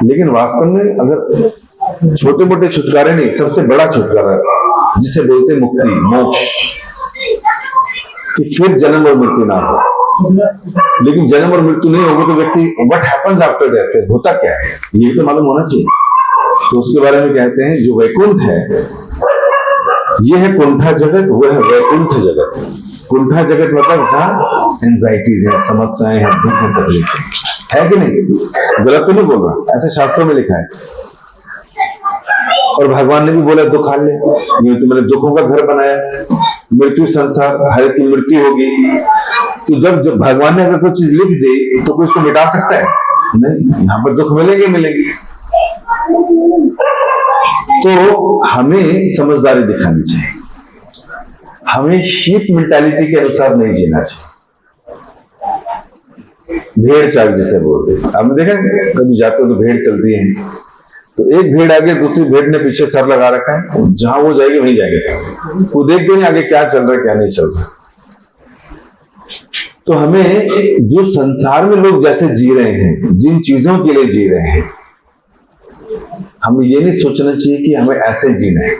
लेकिन वास्तव में अगर छोटे मोटे छुटकारे नहीं, सबसे बड़ा छुटकारा जिसे बोलते हैं मुक्ति, मोक्ष, कि फिर जन्म और मृत्यु ना हो। लेकिन जन्म और मृत्यु नहीं होगा तो व्यक्ति व्हाट हैपेंस आफ्टर डेथ, होता क्या है ये तो मालूम होना चाहिए। तो उसके बारे में कहते हैं जो वैकुंठ है, ये है कुंठा जगत, वो है वैकुंठ जगत। कुंठा जगत मतलब जहाँ एंजाइटीज है, समस्याएं हैं, दुख है, तकलीफ है कि नहीं। गलत तो नहीं बोल रहा, ऐसे शास्त्रों में लिखा है। और भगवान ने भी बोला दुख हाल ले, ये तो मैंने दुखों का घर बनाया, मृत्यु संसार, हर की मृत्यु होगी। तो जब भगवान ने अगर कोई चीज लिख दे तो कोई उसको मिटा सकता है नहीं, यहाँ पर दुख मिलेंगे मिलेंगे। तो हमें समझदारी दिखानी चाहिए, हमें शीप मेंटालिटी के अनुसार नहीं जीना चाहिए। भेड़ चाल जिसे बोलते हैं, आपने देखा कभी जाते हो तो भेड़ चलती है, तो एक भेड़ आगे, दूसरी भेड़ ने पीछे सर लगा रखा है, जहां वो जाएगी वहीं जाएंगे सब, वो देखते नहीं आगे क्या चल रहा है क्या नहीं चल रहा। तो हमें जो संसार में लोग जैसे जी रहे हैं, जिन चीजों के लिए जी रहे हैं, हमें ये नहीं सोचना चाहिए कि हमें ऐसे जीना है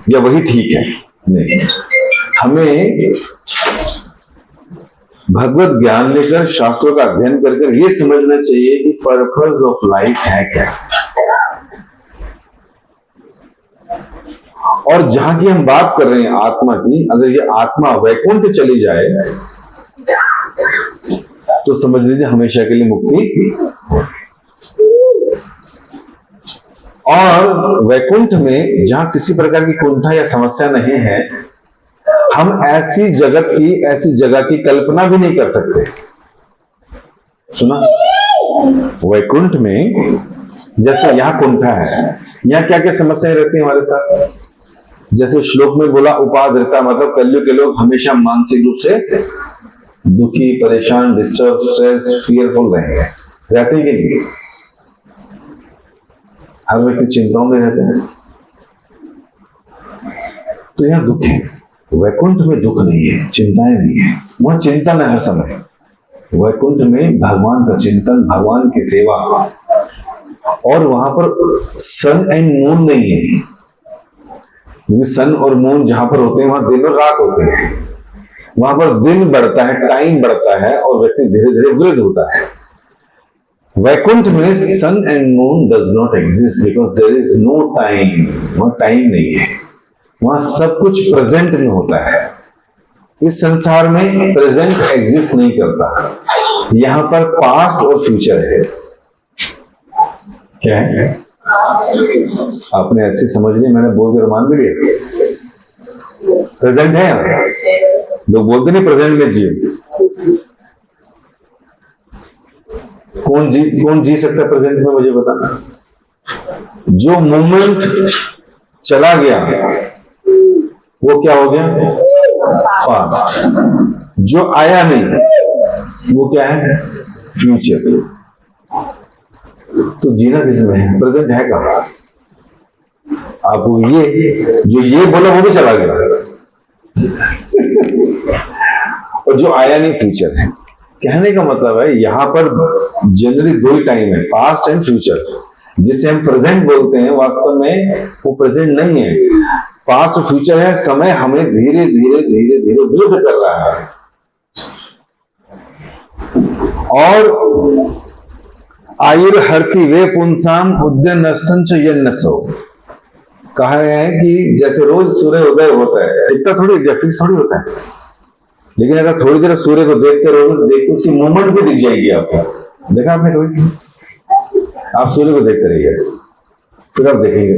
या वही ठीक है। नहीं, हमें भगवत ज्ञान लेकर, शास्त्रों का अध्ययन कर ये समझना चाहिए कि पर्पस ऑफ लाइफ है क्या। और जहां की हम बात कर रहे हैं आत्मा की, अगर ये आत्मा वैकुंठ चली जाए तो समझ लीजिए हमेशा के लिए मुक्ति। और वैकुंठ में जहां किसी प्रकार की कुंठा या समस्या नहीं है, हम ऐसी जगत की, ऐसी जगह की कल्पना भी नहीं कर सकते। सुना, वैकुंठ में जैसे यहां कुंठा है, यहां क्या क्या समस्याएं रहती हैं हमारे साथ। जैसे श्लोक में बोला उपाद्रता, मतलब कलयुग के लोग हमेशा मानसिक रूप से दुखी, परेशान, डिस्टर्ब, स्ट्रेस, फियरफुल रहेंगे, रहते हैं कि नहीं। हर व्यक्ति चिंताओं में रहते हैं, तो यहां दुख है। वैकुंठ में दुख नहीं है, चिंताएं नहीं है, वहां चिंतन है हर समय। वैकुंठ में भगवान का चिंतन, भगवान की सेवा, और वहां पर सन एंड मून नहीं है, क्योंकि सन और मून जहां पर होते हैं वहां दिन और रात होते हैं। वहां पर दिन बढ़ता है, टाइम बढ़ता है, और व्यक्ति धीरे धीरे वृद्ध होता है। वैकुंठ में sun and moon does not exist because there is no time. वहां टाइम नहीं है, वहां सब कुछ प्रेजेंट में होता है। इस संसार में प्रेजेंट एग्जिस्ट नहीं करता, यहां पर पास्ट और फ्यूचर है। क्या है? आपने ऐसी समझ ली, मैंने बोल दिया, मान भी लिया। प्रेजेंट है यहाँ, लोग बोलते नहीं प्रेजेंट में जियो। कौन जी सकता है प्रेजेंट में, मुझे बता। जो मोमेंट चला गया वो क्या हो गया? पास्ट। जो आया नहीं वो क्या है? फ्यूचर। तो जीना किसमें है? प्रेजेंट है कहां? आपको ये जो ये बोला वो भी चला गया, और जो आया नहीं फ्यूचर है। कहने का मतलब है यहां पर जनरली दो ही टाइम है, पास्ट एंड फ्यूचर। जिसे हम प्रेजेंट बोलते हैं वास्तव में वो प्रेजेंट नहीं है, पास्ट और फ्यूचर है। समय हमें धीरे धीरे धीरे धीरे वृद्ध कर रहा है। और आयुर्हर्ति वे पुंसाम उद्यन नष्टं च यन्नसो, कहा है कि जैसे रोज सूर्य उदय होता है, इतना थोड़ी फिक्स थोड़ी होता है, लेकिन अगर थोड़ी देर सूर्य को देखते रहोगे, देखते उसकी मूवमेंट भी दिख जाएगी आपको। देखा आपने कभी? आप सूर्य को देखते रहिए, फिर आप देखेंगे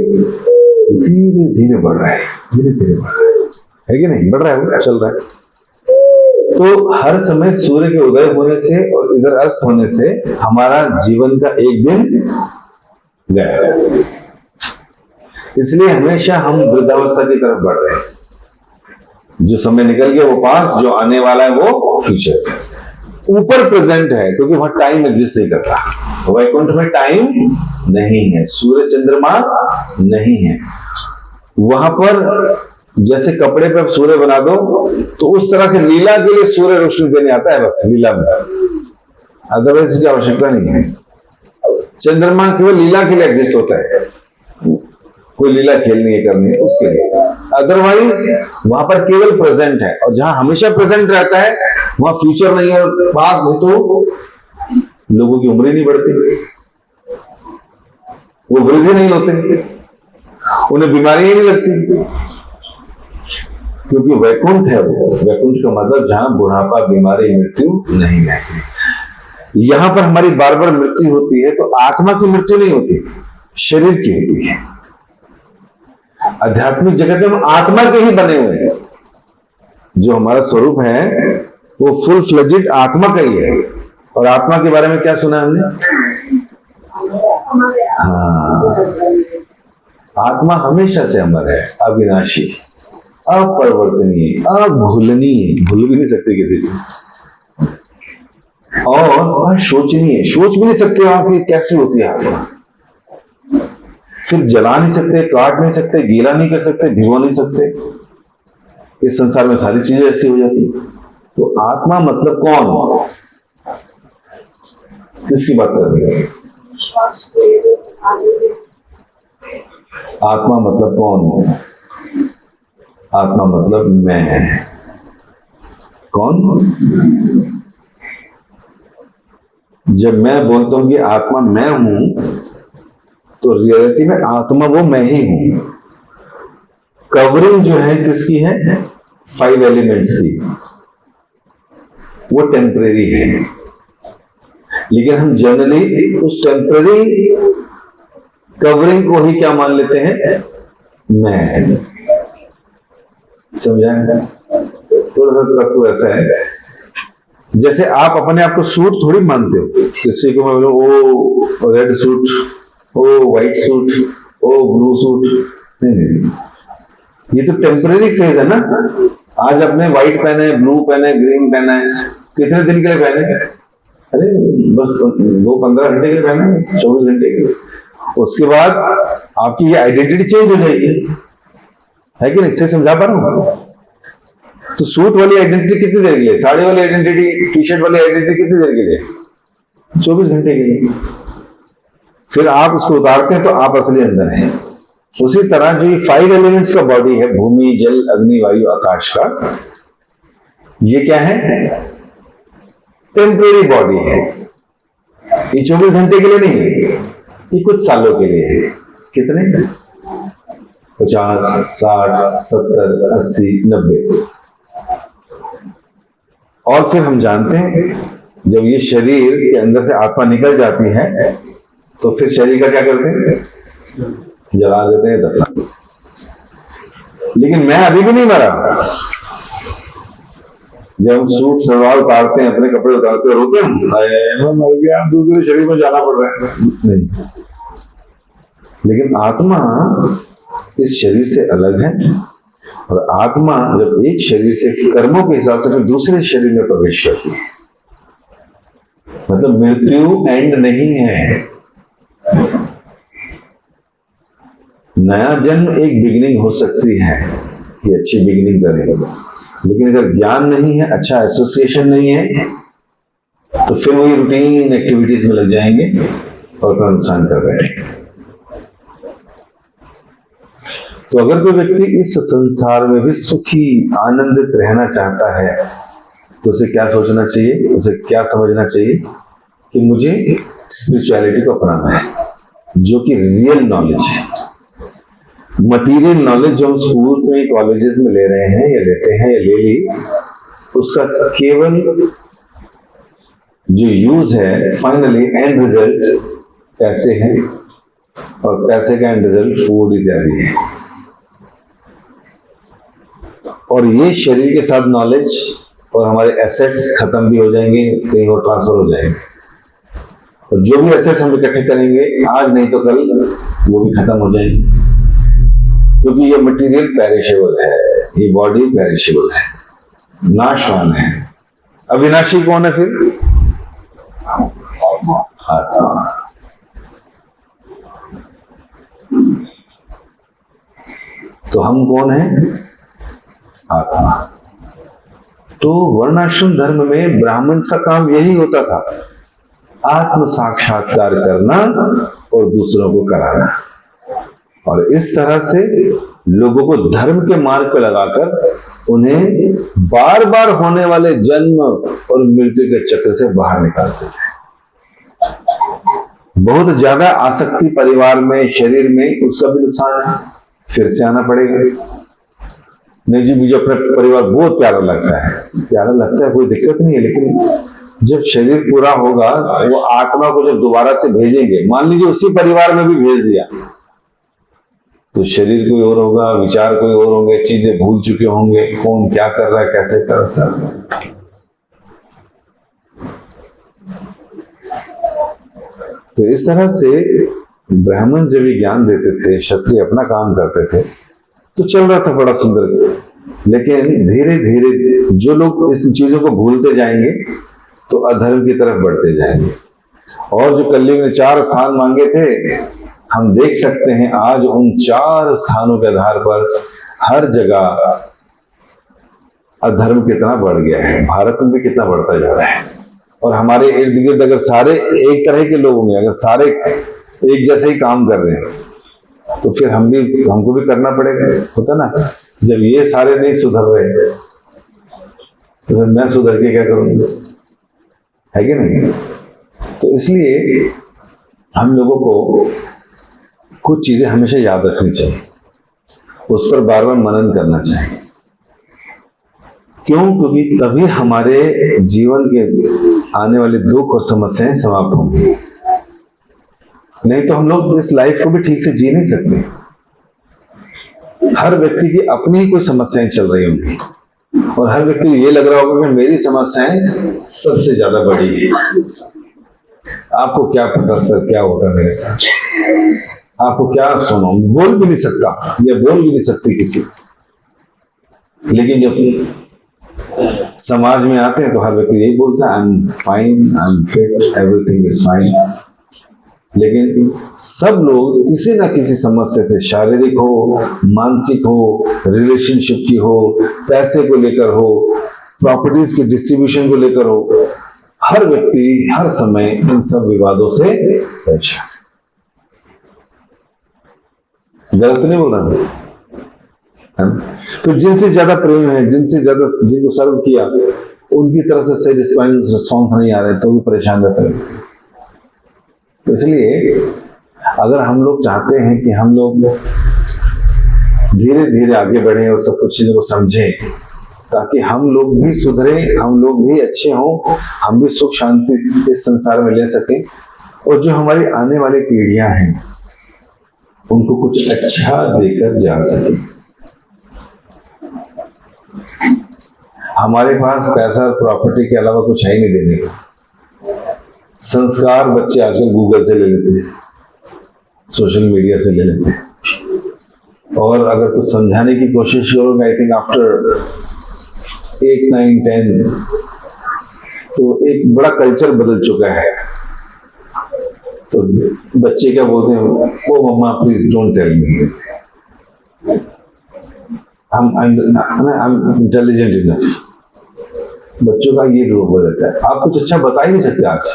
धीरे धीरे बढ़ रहा है, धीरे धीरे बढ़ रहा है कि नहीं? बढ़ रहा है, वो चल रहा है। तो हर समय सूर्य के उदय होने से और इधर अस्त होने से हमारा जीवन का एक दिन गया। इसलिए हमेशा हम वृद्धावस्था की तरफ बढ़ रहे हैं। जो समय निकल गया वो पास, जो आने वाला है वो फ्यूचर। ऊपर प्रेजेंट है क्योंकि वहां टाइम एग्जिस्ट नहीं करता। वैकुंठ में टाइम नहीं है, सूर्य चंद्रमा नहीं है। वहां पर जैसे कपड़े पे सूर्य बना दो तो उस तरह से लीला के लिए सूर्य रोशनी देने आता है, बस लीला में, अदरवाइज उसकी आवश्यकता नहीं है। चंद्रमा केवल लीला के लिए एग्जिस्ट होता है, कोई लीला खेलनी है करनी है उसके लिए, अदरवाइज वहां पर केवल प्रेजेंट है। और जहां हमेशा प्रेजेंट रहता है वहां फ्यूचर नहीं है, पास नहीं, तो लोगों की उम्र ही नहीं बढ़ती, वो वृद्धि नहीं होते, उन्हें बीमारियां नहीं लगती, क्योंकि वैकुंठ है वो। वैकुंठ का मतलब जहां बुढ़ापा, बीमारी, मृत्यु नहीं रहती। यहां पर हमारी बार बार मृत्यु होती है तो आत्मा की मृत्यु नहीं होती, शरीर की होती है। आध्यात्मिक जगत में हम आत्मा के ही बने हुए हैं। जो हमारा स्वरूप है वो फुल फ्लेजेड आत्मा का ही है। और आत्मा के बारे में क्या सुना हमने? हाँ, आत्मा हमेशा से अमर है, अविनाशी, अपरिवर्तनीय, अभूलनीय, भूल भी नहीं सकते किसी चीज, और अशोचनीय, सोच भी नहीं सकते आप ये कैसे होती है आत्मा। फिर जला नहीं सकते, काट नहीं सकते, गीला नहीं कर सकते, भिगो नहीं सकते। इस संसार में सारी चीजें ऐसी हो जाती है। तो आत्मा मतलब कौन? किसकी बात कर रही है? आत्मा मतलब कौन? आत्मा मतलब मैं। कौन? जब मैं बोलता हूं कि आत्मा मैं हूं तो रियलिटी में आत्मा वो मैं ही हूं। कवरिंग जो है किसकी है? 5 एलिमेंट्स की। वो टेम्परेरी है, लेकिन हम जनरली उस टेम्परेरी कवरिंग को ही क्या मान लेते हैं? मैं। समझा? थोड़ा सा तत्व ऐसा है, जैसे आप अपने आप को सूट थोड़ी मानते हो। किसी को मैं बोलूं ओ रेड सूट, ओ व्हाइट सूट, ओ ब्लू सूट, नहीं, ये तो टेम्परेरी फेज है ना। आज आपने व्हाइट पहना है, ब्लू पहना है, ग्रीन पहना है, कितने दिन के लिए पहने? अरे बस 2-15 घंटे के लिए पहना है, 24 घंटे के लिए। उसके बाद आपकी ये आइडेंटिटी चेंज हो जाएगी, है कि नहीं? से समझा पा रहा हूं? तो सूट वाली आइडेंटिटी कितनी देर के लिए, साड़ी वाली आइडेंटिटी, टी शर्ट वाली आइडेंटिटी कितनी देर के लिए? 24 घंटे के लिए। फिर आप उसको उतारते हैं तो आप असली अंदर हैं। उसी तरह जो ये 5 एलिमेंट्स का बॉडी है, भूमि, जल, अग्नि, वायु, आकाश का, ये क्या है? टेम्परेरी बॉडी है। ये 24 घंटे के लिए नहीं है, ये कुछ सालों के लिए है। कितने? 50, 60, 70, 80, 90। और फिर हम जानते हैं जब ये शरीर के अंदर से आत्मा निकल जाती है तो फिर शरीर का क्या करते हैं? जला देते हैं, दफना। लेकिन मैं अभी भी नहीं मरा। जब हम सूट सलवार उतारते हैं, अपने कपड़े उतारते हैं, रोते हैं, मैं मर गया, दूसरे शरीर में जाना पड़ रहा है। नहीं, लेकिन आत्मा इस शरीर से अलग है। और आत्मा जब एक शरीर से कर्मों के हिसाब से फिर दूसरे शरीर में प्रवेश करती है, मतलब मृत्यु एंड नहीं है। नया जन्म एक बिगिनिंग हो सकती है कि अच्छी बिगिनिंग करें, लेकिन अगर ज्ञान नहीं है, अच्छा एसोसिएशन नहीं है, तो फिर वही रूटीन एक्टिविटीज में लग जाएंगे और अपना नुकसान कर बैठेंगे। तो अगर कोई व्यक्ति इस संसार में भी सुखी, आनंदित रहना चाहता है तो उसे क्या सोचना चाहिए? उसे क्या समझना चाहिए कि मुझे स्पिरिचुअलिटी को अपनाना है, जो कि रियल नॉलेज है। मटीरियल नॉलेज जो हम स्कूल्स में, कॉलेजेस में ले रहे हैं या लेते हैं या ले ली, उसका केवल जो यूज है, फाइनली एंड रिजल्ट पैसे हैं, और पैसे का एंड रिजल्ट फूड इत्यादि है। और ये शरीर के साथ नॉलेज और हमारे एसेट्स खत्म भी हो जाएंगे, कहीं और ट्रांसफर हो जाएंगे। और जो भी एसेट्स हम इकट्ठे करेंगे आज नहीं तो कल वो भी खत्म हो जाएंगे, क्योंकि ये मटेरियल पेरिशेबल है, ये बॉडी पेरिशेबल है, नाशवान है। अविनाशी कौन है फिर? आत्मा। तो हम कौन हैं? आत्मा। तो वर्णाश्रम धर्म में ब्राह्मण का काम यही होता था, आत्म साक्षात्कार करना और दूसरों को कराना, और इस तरह से लोगों को धर्म के मार्ग पर लगाकर उन्हें बार बार होने वाले जन्म और मृत्यु के चक्र से बाहर निकालते थे। बहुत ज्यादा आसक्ति परिवार में, शरीर में, उसका भी नुकसान है, फिर से आना पड़ेगा। नहीं जी मुझे अपना परिवार बहुत प्यारा लगता है, कोई दिक्कत नहीं है, लेकिन जब शरीर पूरा होगा वो आत्मा को जब दोबारा से भेजेंगे, मान लीजिए उसी परिवार में भी भेज दिया, तो शरीर कोई और होगा, विचार कोई और होंगे, चीजें भूल चुके होंगे, कौन क्या कर रहा है, कैसे कर रहा है। तो इस तरह से ब्राह्मण जब भी ज्ञान देते थे, क्षत्रिय अपना काम करते थे, तो चल रहा था बड़ा सुंदर। लेकिन धीरे धीरे जो लोग इस चीजों को भूलते जाएंगे तो अधर्म की तरफ बढ़ते जाएंगे। और जो कलयुग ने 4 स्थान मांगे थे, हम देख सकते हैं आज उन 4 स्थानों के आधार पर हर जगह अधर्म कितना बढ़ गया है, भारत में भी कितना बढ़ता जा रहा है। और हमारे इर्द गिर्द अगर सारे एक तरह के लोग होंगे, अगर सारे एक जैसे ही काम कर रहे हैं, तो फिर हमको भी करना पड़ेगा, होता ना। जब ये सारे नहीं सुधर रहे तो फिर मैं सुधर के क्या करूंगा, है कि नहीं? तो इसलिए हम लोगों को कुछ चीजें हमेशा याद रखनी चाहिए, उस पर बार बार मनन करना चाहिए। क्यों? क्योंकि तभी हमारे जीवन के आने वाले दुख और समस्याएं समाप्त होंगी। नहीं तो हम लोग इस लाइफ को भी ठीक से जी नहीं सकते। हर व्यक्ति की अपनी ही कोई समस्याएं चल रही होंगी, और हर व्यक्ति को ये लग रहा होगा कि मेरी समस्याएं सबसे ज्यादा बड़ी है। आपको क्या पता सर क्या होता है मेरे साथ, आपको क्या सुनो, बोल भी नहीं सकता या बोल भी नहीं सकती किसी। लेकिन जब समाज में आते हैं तो हर व्यक्ति यही बोलता है, I am fine, I am fit, everything is fine. लेकिन सब लोग किसी ना किसी समस्या से, शारीरिक हो, मानसिक हो, रिलेशनशिप की हो, पैसे को लेकर हो, प्रॉपर्टीज के डिस्ट्रीब्यूशन को लेकर हो, हर व्यक्ति हर समय इन सब विवादों से परेशान। गलत नहीं बोल रहा। तो जिनसे ज्यादा प्रेम है, जिनको सर्व किया, उनकी तरफ से सही रिस्पॉन्स नहीं आ रहे तो भी परेशान रहते हैं। तो इसलिए अगर हम लोग चाहते हैं कि हम लोग धीरे धीरे आगे बढ़ें और सब कुछ चीजों को समझें, ताकि हम लोग भी सुधरें, हम लोग भी अच्छे हों, हम भी सुख शांति इस संसार में ले सकें, और जो हमारी आने वाली पीढ़ियां हैं उनको कुछ अच्छा देकर जा सके। हमारे पास पैसा और प्रॉपर्टी के अलावा कुछ है ही नहीं देने को। संस्कार बच्चे आजकल गूगल से ले लेते हैं, सोशल मीडिया से ले लेते हैं, और अगर कुछ समझाने की कोशिश करोगे, आई थिंक आफ्टर 8, 9, 10 तो एक बड़ा कल्चर बदल चुका है। तो बच्चे क्या बोलते हैं, oh mamma please don't tell me, I am intelligent enough. बच्चों का ये रूप हो रहता है, आप कुछ अच्छा बता ही नहीं सकते। आज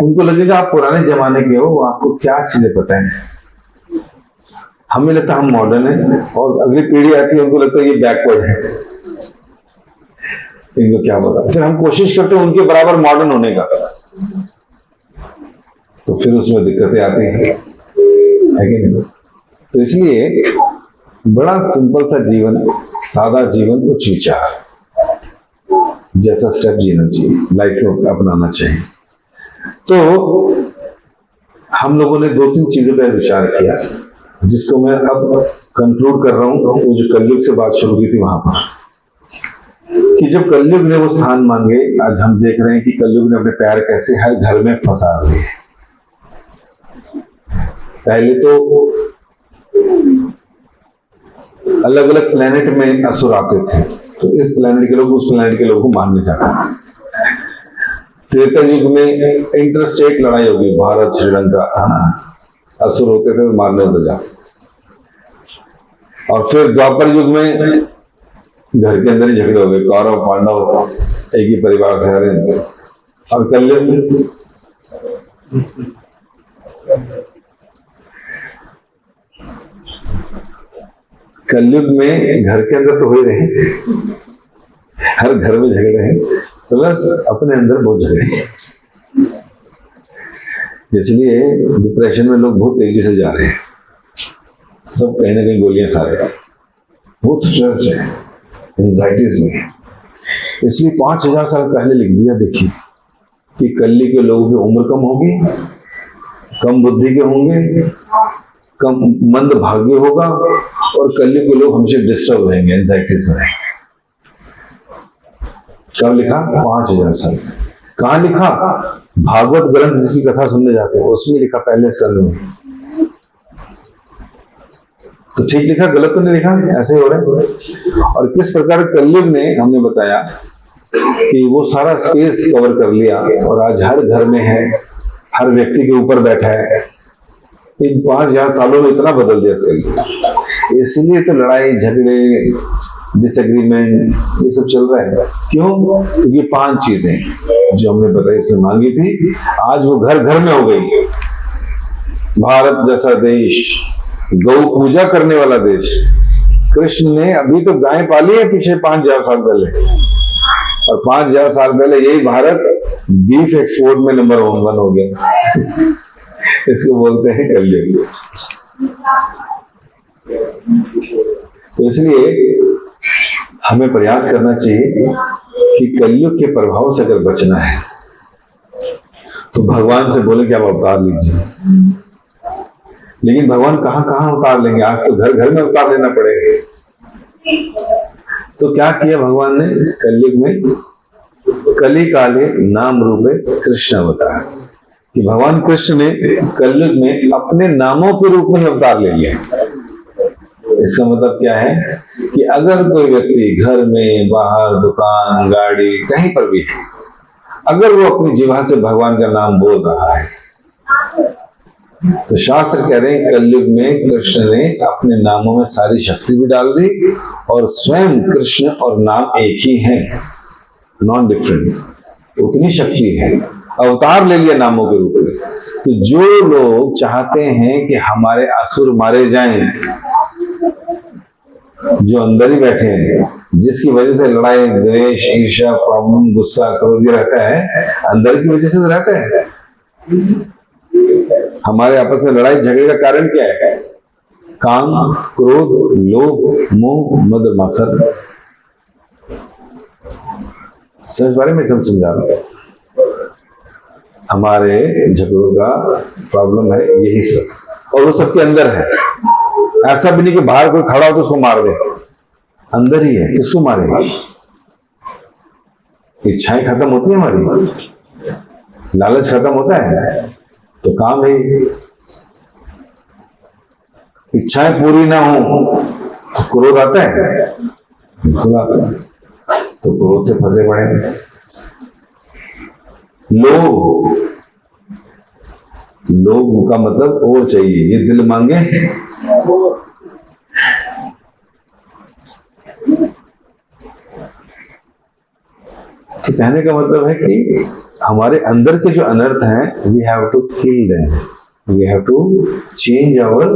उनको लगेगा आप पुराने जमाने के हो, आपको क्या चीजें पता है। हमें लगता है हम मॉडर्न है, और अगली पीढ़ी आती है उनको लगता है ये बैकवर्ड है, इनको क्या पता। फिर हम कोशिश करते हैं उनके बराबर मॉडर्न होने का, तो फिर उसमें दिक्कतें आती हैं, है कि नहीं? तो इसलिए बड़ा सिंपल सा जीवन, सादा जीवन, उच्च विचार जैसा स्टेप जीना चाहिए, लाइफ में अपनाना चाहिए। तो हम लोगों ने 2-3 चीजों पर विचार किया। जिसको मैं अब कंक्लूड कर रहा हूं, वो जो कलयुग से बात शुरू की थी वहां पर, कि जब कलयुग ने वो स्थान मांगे, आज हम देख रहे हैं कि कलयुग ने अपने पैर कैसे हर घर में फंसा लिए। पहले तो अलग अलग प्लेनेट में असुर आते थे, तो इस प्लेनेट के लोग उस प्लेनेट के लोग को मारने जाते थे। त्रेता युग में इंटरस्टेट लड़ाई होगी, भारत श्रीलंका, है ना, असुर होते थे तो मारने उतर जाते। और फिर द्वापर युग में घर के अंदर ही झगड़े हो गए, कौरव पांडव एक ही परिवार से हरे थे। और कलयुग में घर के अंदर तो हो ही रहे, हर घर में झगड़े हैं, तो बस अपने अंदर बहुत झगड़े हैं। इसलिए डिप्रेशन में लोग बहुत तेजी से जा रहे हैं, सब कहीं ना कहीं गोलियां खा रहे हैं, बहुत स्ट्रेस है, एंजाइटीज में है। इसलिए 5000 साल पहले लिख दिया, देखिए कि कलयुग के लोगों की उम्र कम होगी, कम बुद्धि के होंगे, कम मंद भाग्य होगा, और कलयुग के लोग हमेशा डिस्टर्ब रहेंगे, एंजाइटीज में रहेंगे। कब लिखा? 5000 साल। कहाँ लिखा? भागवत ग्रंथ जिसकी कथा सुनने जाते हैं उसमें लिखा, पहले स्कंद में। तो ठीक लिखा, गलत तो नहीं लिखा, ऐसे ही हो रहा है। और किस प्रकार कलयुग ने, हमने बताया कि वो सारा स्पेस कवर कर लिया और आज हर घर में है, हर व्यक्ति के ऊपर बैठा है। इन 5000 सालों में इतना बदल दिया कलयुग। इसलिए तो लड़ाई झगड़े, डिसएग्रीमेंट, ये सब चल रहा है। क्यों? क्योंकि 5 चीजें जो हमने बताई, इसमें मांगी थी, आज वो घर घर में हो गई। भारत जैसा देश, गौ पूजा करने वाला देश, कृष्ण ने अभी तो गाय पाली है पीछे 5000 साल पहले, और 5000 साल पहले यही भारत बीफ एक्सपोर्ट में नंबर 1 हो गया। इसको बोलते हैं कलयुग। तो इसलिए हमें प्रयास करना चाहिए कि कलयुग के प्रभाव से अगर बचना है तो भगवान से बोले कि आप अवतार लीजिए। लेकिन भगवान कहां कहां अवतार लेंगे? आज तो घर घर में अवतार लेना पड़ेगा। तो क्या किया भगवान ने कलयुग में? कली काले नाम रूपे कृष्ण अवतार, कि भगवान कृष्ण ने कलयुग में अपने नामों के रूप में ही अवतार ले लिया। इसका मतलब क्या है कि अगर कोई व्यक्ति घर में, बाहर, दुकान, गाड़ी, कहीं पर भी है, अगर वो अपनी जीवा से भगवान का नाम बोल रहा है, तो शास्त्र कह रहे हैं कलयुग में कृष्ण ने अपने नामों में सारी शक्ति भी डाल दी, और स्वयं कृष्ण और नाम एक ही है, नॉन डिफरेंट, उतनी शक्ति है, अवतार ले लिया नामों के रूप में। तो जो लोग चाहते हैं कि हमारे असुर मारे जाएं, जो अंदर ही बैठे हैं, जिसकी वजह से लड़ाई, द्वेष, ईर्ष्या, प्रॉब्लम, गुस्सा, क्रोध रहता है, अंदर की वजह से तो रहता है। हमारे आपस में लड़ाई झगड़े का कारण क्या है? काम, क्रोध, लोभ, मोह, मद, मात्सर्य। समझ बारे में हम समझा रहे हैं, हमारे झगड़ों का प्रॉब्लम है यही सब, और वो सबके अंदर है। ऐसा भी नहीं कि बाहर कोई खड़ा हो तो उसको मार दे, अंदर ही है। किसको मारे? इच्छाएं खत्म होती है हमारी, लालच खत्म होता है तो काम है। इच्छाएं पूरी ना हो तो क्रोध आता है, बिल्कुल आता है, तो क्रोध से फंसे पड़े। लोभ का मतलब और चाहिए, ये दिल मांगे। तो कहने का मतलब है कि हमारे अंदर के जो अनर्थ हैं, we have to kill them, we have to change our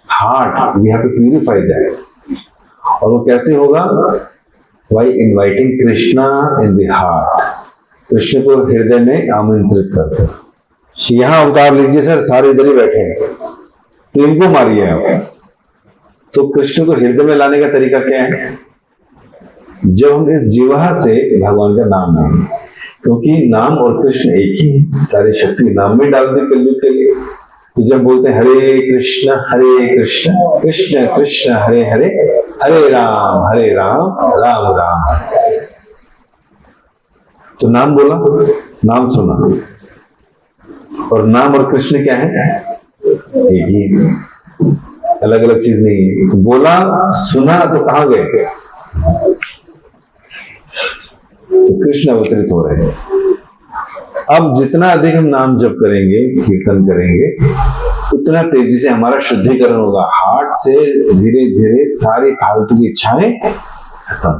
heart, we have to purify that. और वो कैसे होगा? By inviting Krishna in the heart, Krishna को हृदय में आमंत्रित करकर। यहां अवतार लीजिए सर, सारे इधर ही बैठे हैं, तो इनको मारिए आप। तो कृष्ण को हृदय में लाने का तरीका क्या है? जब हम इस जीवा से भगवान का नाम लेंगे, क्योंकि नाम और कृष्ण एक ही है, सारी शक्ति नाम में डाल दी कलयुग के लिए। तो जब बोलते हैं हरे कृष्ण कृष्ण कृष्ण हरे हरे, हरे राम राम राम, तो नाम बोला, नाम सुना, और नाम और कृष्ण क्या है? एक ही, अलग अलग चीज नहीं है। बोला सुना तो कहां गए? तो कृष्ण अवतरित हो रहे हैं। अब जितना अधिक हम नाम जप करेंगे, कीर्तन करेंगे, उतना तेजी से हमारा शुद्धिकरण होगा। हार्ट से धीरे धीरे सारी फालतू की इच्छाएं खत्म।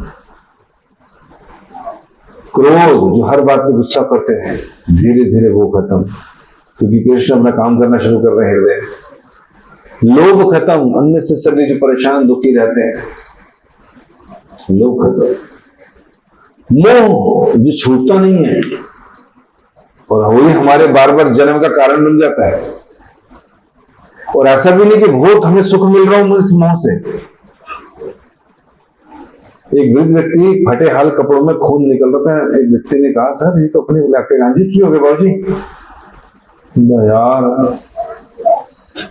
क्रोध, जो हर बात पे गुस्सा करते हैं, धीरे धीरे वो खत्म, क्योंकि कृष्ण अपना काम करना शुरू कर रहे हैं हृदय। लोभ खत्म, अननेसेसरी जो परेशान दुखी रहते हैं, लोभ खत्म। मोह, जो छूटता नहीं है, और वही हमारे बार बार जन्म का कारण बन जाता है। और ऐसा भी नहीं कि बहुत हमें सुख मिल रहा हूं इस मोह से। एक वृद्ध व्यक्ति फटे हाल कपड़ों में खून निकल रहा था। एक व्यक्ति ने कहा, सर ये तो अपने इलाके गांधी की हो गए बाबूजी? यार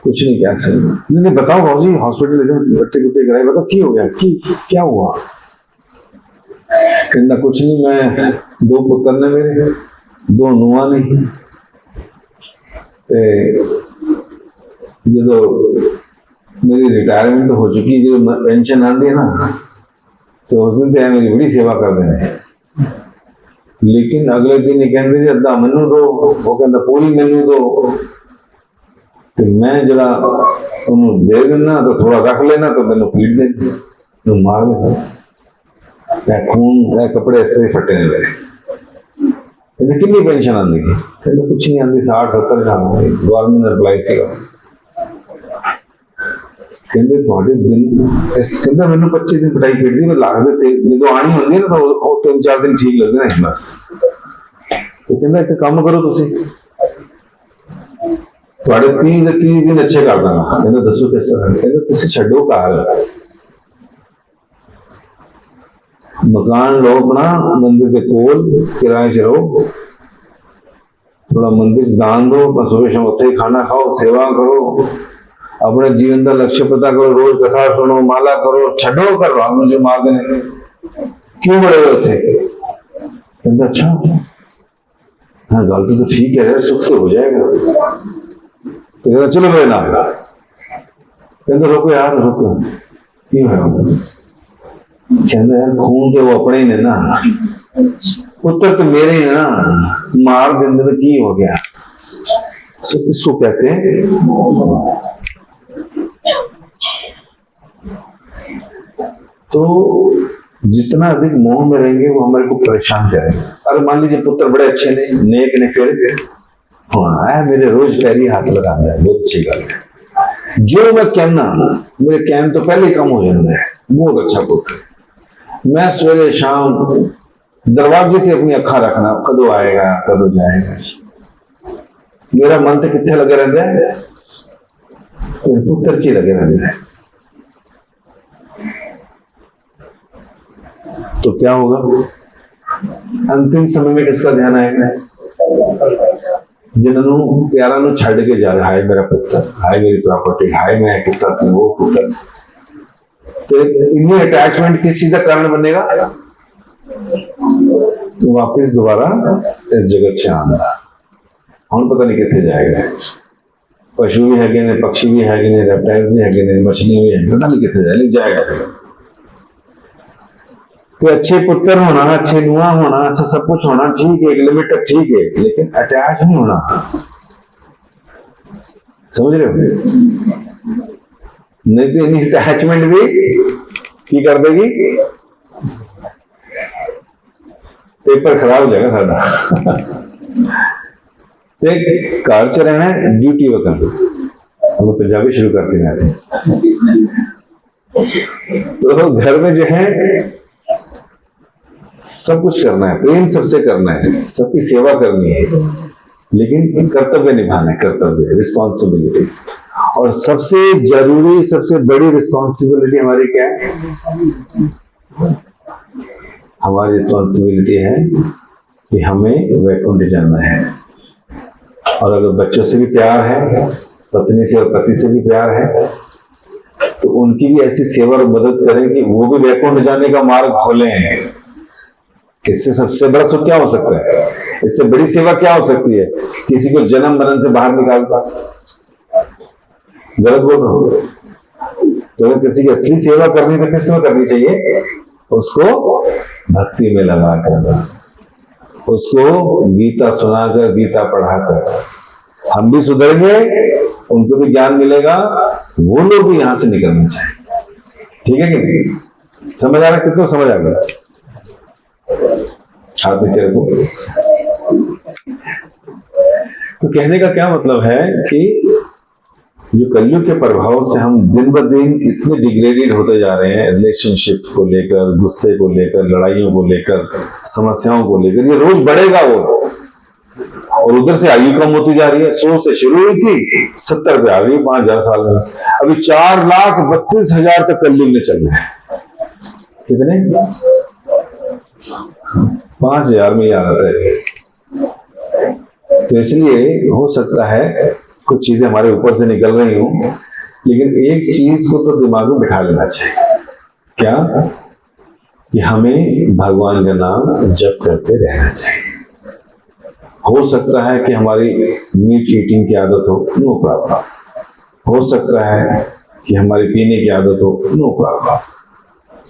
कुछ नहीं, कैसे? नहीं बताओ बाबूजी, हॉस्पिटल ले जाओ, बट्टे गुट्टे कराए, बताओ की हो गया, की क्या हुआ? कहना कुछ नहीं, मैं दो पुत्र ने मेरे, दो नुआ ने, जो मेरी रिटायरमेंट हो चुकी, जो पेंशन आती है ना, तो उस दिन तो मेरी बड़ी सेवा कर देने, लेकिन अगले दिन ही कहते अद्धा मैनू दो, वो कहता पूरी मैनू दो, तो मैं जरा उन्होंने दे देना, तो थोड़ा रख लेना, तो मैनू पीट देना, तो मार देना, खून कपड़े इस तरह फटे ने मेरे। कहते कितनी पेंशन आती? कहते कुछ नहीं आती, 60-70 साल गवर्नमेंट एम्प्लॉय से। कहते थोड़े दिन कहते मैंने 25 दिन पिटाई पीट दी, मैं लागते जो आनी होती है ना, तो 3-4 दिन ठीक लगते हैं बस। तो कहता एक काम करो तुसी, थोड़े 30 दिन अच्छे कर देना। कहते दसो किस तरह? कहते तुसी छड्डो घर, मकान लो अपना मंदिर के कोल, किराए च रहो, थोड़ा मंदिर दान दो, सुबह शाम उत्थे खाना खाओ, सेवा करो, अपने जीवन का लक्ष्य पता करो, रोज कथा सुनो, माला करो, छड्डो कर रहा जो मार देने क्यों बड़े हुए थे? कहते अच्छा, हाँ गलती तो ठीक है, सुख तो हो जाएगा। तो कहता चलो मेरे नाम। कहते रुको यार रुको, क्यों है? कहते यार खून तो वो अपने ही ने ना, पुत्र तो मेरे ही ना, मार देने तो की हो गया? इसको कहते हैं। तो जितना अधिक मोह में रहेंगे वो हमारे को परेशान करेंगे। अगर मान लीजिए पुत्र बड़े अच्छे ने, नेक ने, फिर हाँ मेरे रोज पैरी हाथ लगाना है, बहुत अच्छी गल है। जो मैं कहना, मेरे कहने तो पहले ही कम हो जाता है, बहुत अच्छा पुत्र। मैं सवेरे शाम दरवाजे से अपनी अखा रखना, कदों आएगा कदों जाएगा, मेरा मन तो कितने लगे रहता है? पुत्र च लगे रहता है। तो क्या होगा? अंतिम समय में किसका ध्यान आएगा? जिन्होंने प्यारा नु छड़ के जा रहा है, मेरा पुत्र, हाय मेरी प्रॉपर्टी, हाय मैं कितना सी वो पुत्र सी। तो इनमें अटैचमेंट किस चीज का कारण बनेगा? तो वापिस दोबारा इस जगत से आना, हम पता नहीं कितने जाएगा। पशु भी है कि नहीं, पक्षी भी है कि नहीं, रेप्टाइल्स भी है कि नहीं, मछली भी है, पता नहीं कितने जाएगा। तो अच्छे पुत्र होना, अच्छे नुआ होना, अच्छा सब कुछ होना ठीक है, एक लिमिट तक ठीक है, लेकिन अटैच नहीं होना। समझ रहे हो? नहीं तो इन्हीं अटैचमेंट भी की कर देगी, पेपर खराब हो जाएगा साडा। तो एक घर च रहना है, ड्यूटी वकर हम पंजाबी शुरू करते रहते हैं। तो घर में जो है सब कुछ करना है, प्रेम सबसे करना है, सबकी सेवा करनी है, लेकिन कर्तव्य निभाना है, कर्तव्य, रिस्पॉन्सिबिलिटीज। और सबसे जरूरी, सबसे बड़ी रिस्पॉन्सिबिलिटी हमारी क्या है? हमारी रिस्पॉन्सिबिलिटी है कि हमें वैकुंठ जाना है। और अगर बच्चों से भी प्यार है, पत्नी से और पति से भी प्यार है, तो उनकी भी ऐसी सेवा और मदद करें कि वो भी वैकुंठ जाने का मार्ग खोलें। इससे सबसे बड़ा सुख क्या हो सकता है? इससे बड़ी सेवा क्या हो सकती है? किसी को जन्म मरण से बाहर निकालता। गलत बोल रहा हूं? तो अगर किसी की असली सेवा करनी तो किस में करनी चाहिए? उसको भक्ति में लगाकर, उसको गीता सुनाकर, गीता पढ़ाकर। हम भी सुधरेंगे, उनको भी ज्ञान मिलेगा, वो लोग भी यहां से निकलना चाहिए। ठीक है कि नहीं? समझ आ रहा? कितना समझ आ गया? हाथ नीचे रखो। तो कहने का क्या मतलब है कि जो कलयुग के प्रभाव से हम दिन ब दिन इतने डिग्रेडेड होते जा रहे हैं, रिलेशनशिप को लेकर, गुस्से को लेकर, लड़ाइयों को लेकर, समस्याओं को लेकर, ये रोज बढ़ेगा वो। और उधर से आयु कम होती जा रही है। 100 से शुरू हुई थी, 70 पे आ गई 5000 साल में। अभी 4,32,000 तक कलयुग में चल रहे हैं। कितने? 5000 में ही आ रहा है। तो इसलिए हो सकता है कुछ चीजें हमारे ऊपर से निकल रही हूं, लेकिन एक चीज को तो दिमाग में बिठा लेना चाहिए। क्या? कि हमें भगवान का नाम जप करते रहना चाहिए। हो सकता है कि हमारी मीट ईटिंग की आदत हो, नो प्रॉब्लम। हो सकता है कि हमारी पीने की आदत हो, नो प्रॉब्लम।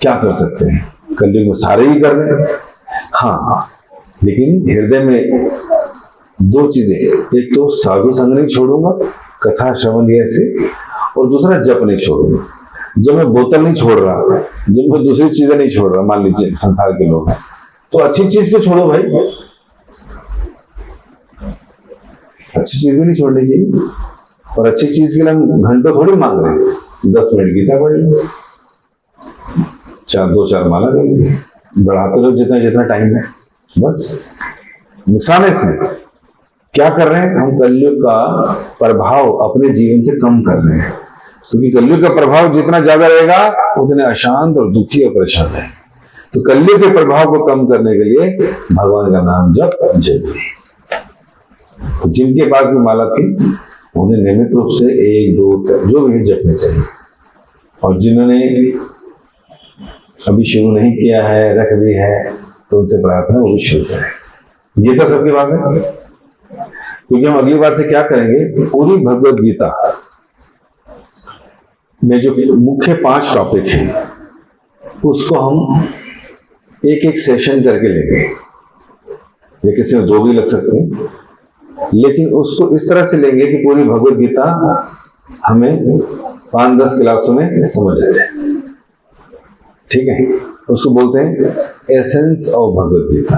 क्या कर सकते हैं? कलयुग में सारे ही कर रहे हैं। हाँ, लेकिन हृदय में दो चीजें, एक तो साधु संग नहीं छोड़ूंगा, कथा श्रवण ऐसे, और दूसरा जप नहीं छोड़ूंगा। जब मैं बोतल नहीं छोड़ रहा, जब मैं दूसरी चीजें नहीं छोड़ रहा, मान लीजिए संसार के लोग हैं, तो अच्छी चीज क्यों छोड़ो भाई? अच्छी चीज भी नहीं छोड़नी चाहिए। और अच्छी चीज के लिए हम घंटों थोड़ी मांग रहे हैं। 10 मिनट गीता पढ़ लो, 2-4 माला कर लो, बढ़ाते रहो जितना जितना टाइम है, बस। नुकसान है इसमें। क्या कर रहे हैं? हम कलयुग का प्रभाव अपने जीवन से कम कर रहे हैं, क्योंकि कलयुग का प्रभाव जितना ज्यादा रहेगा उतने अशांत और दुखी और परेशान है। तो कलयुग के प्रभाव को कम करने के लिए भगवान का नाम जप जरूरी है। तो जिनके पास भी माला थी, उन्हें नियमित रूप से 1-2 जो भी जपने चाहिए। और जिन्होंने अभी शुरू नहीं किया है, रख दी है, तो उनसे प्रार्थना वो भी शुरू करें। ये तो सबके पास है, क्योंकि हम अगली बार से क्या करेंगे? पूरी भगवत गीता में जो मुख्य 5 टॉपिक हैं, उसको हम एक सेशन करके लेंगे। ये किसी में 2 भी लग सकते हैं, लेकिन उसको इस तरह से लेंगे कि पूरी भगवत गीता हमें 5-10 क्लासों में समझ आ जाए। ठीक है? उसको बोलते हैं एसेंस ऑफ भगवत गीता,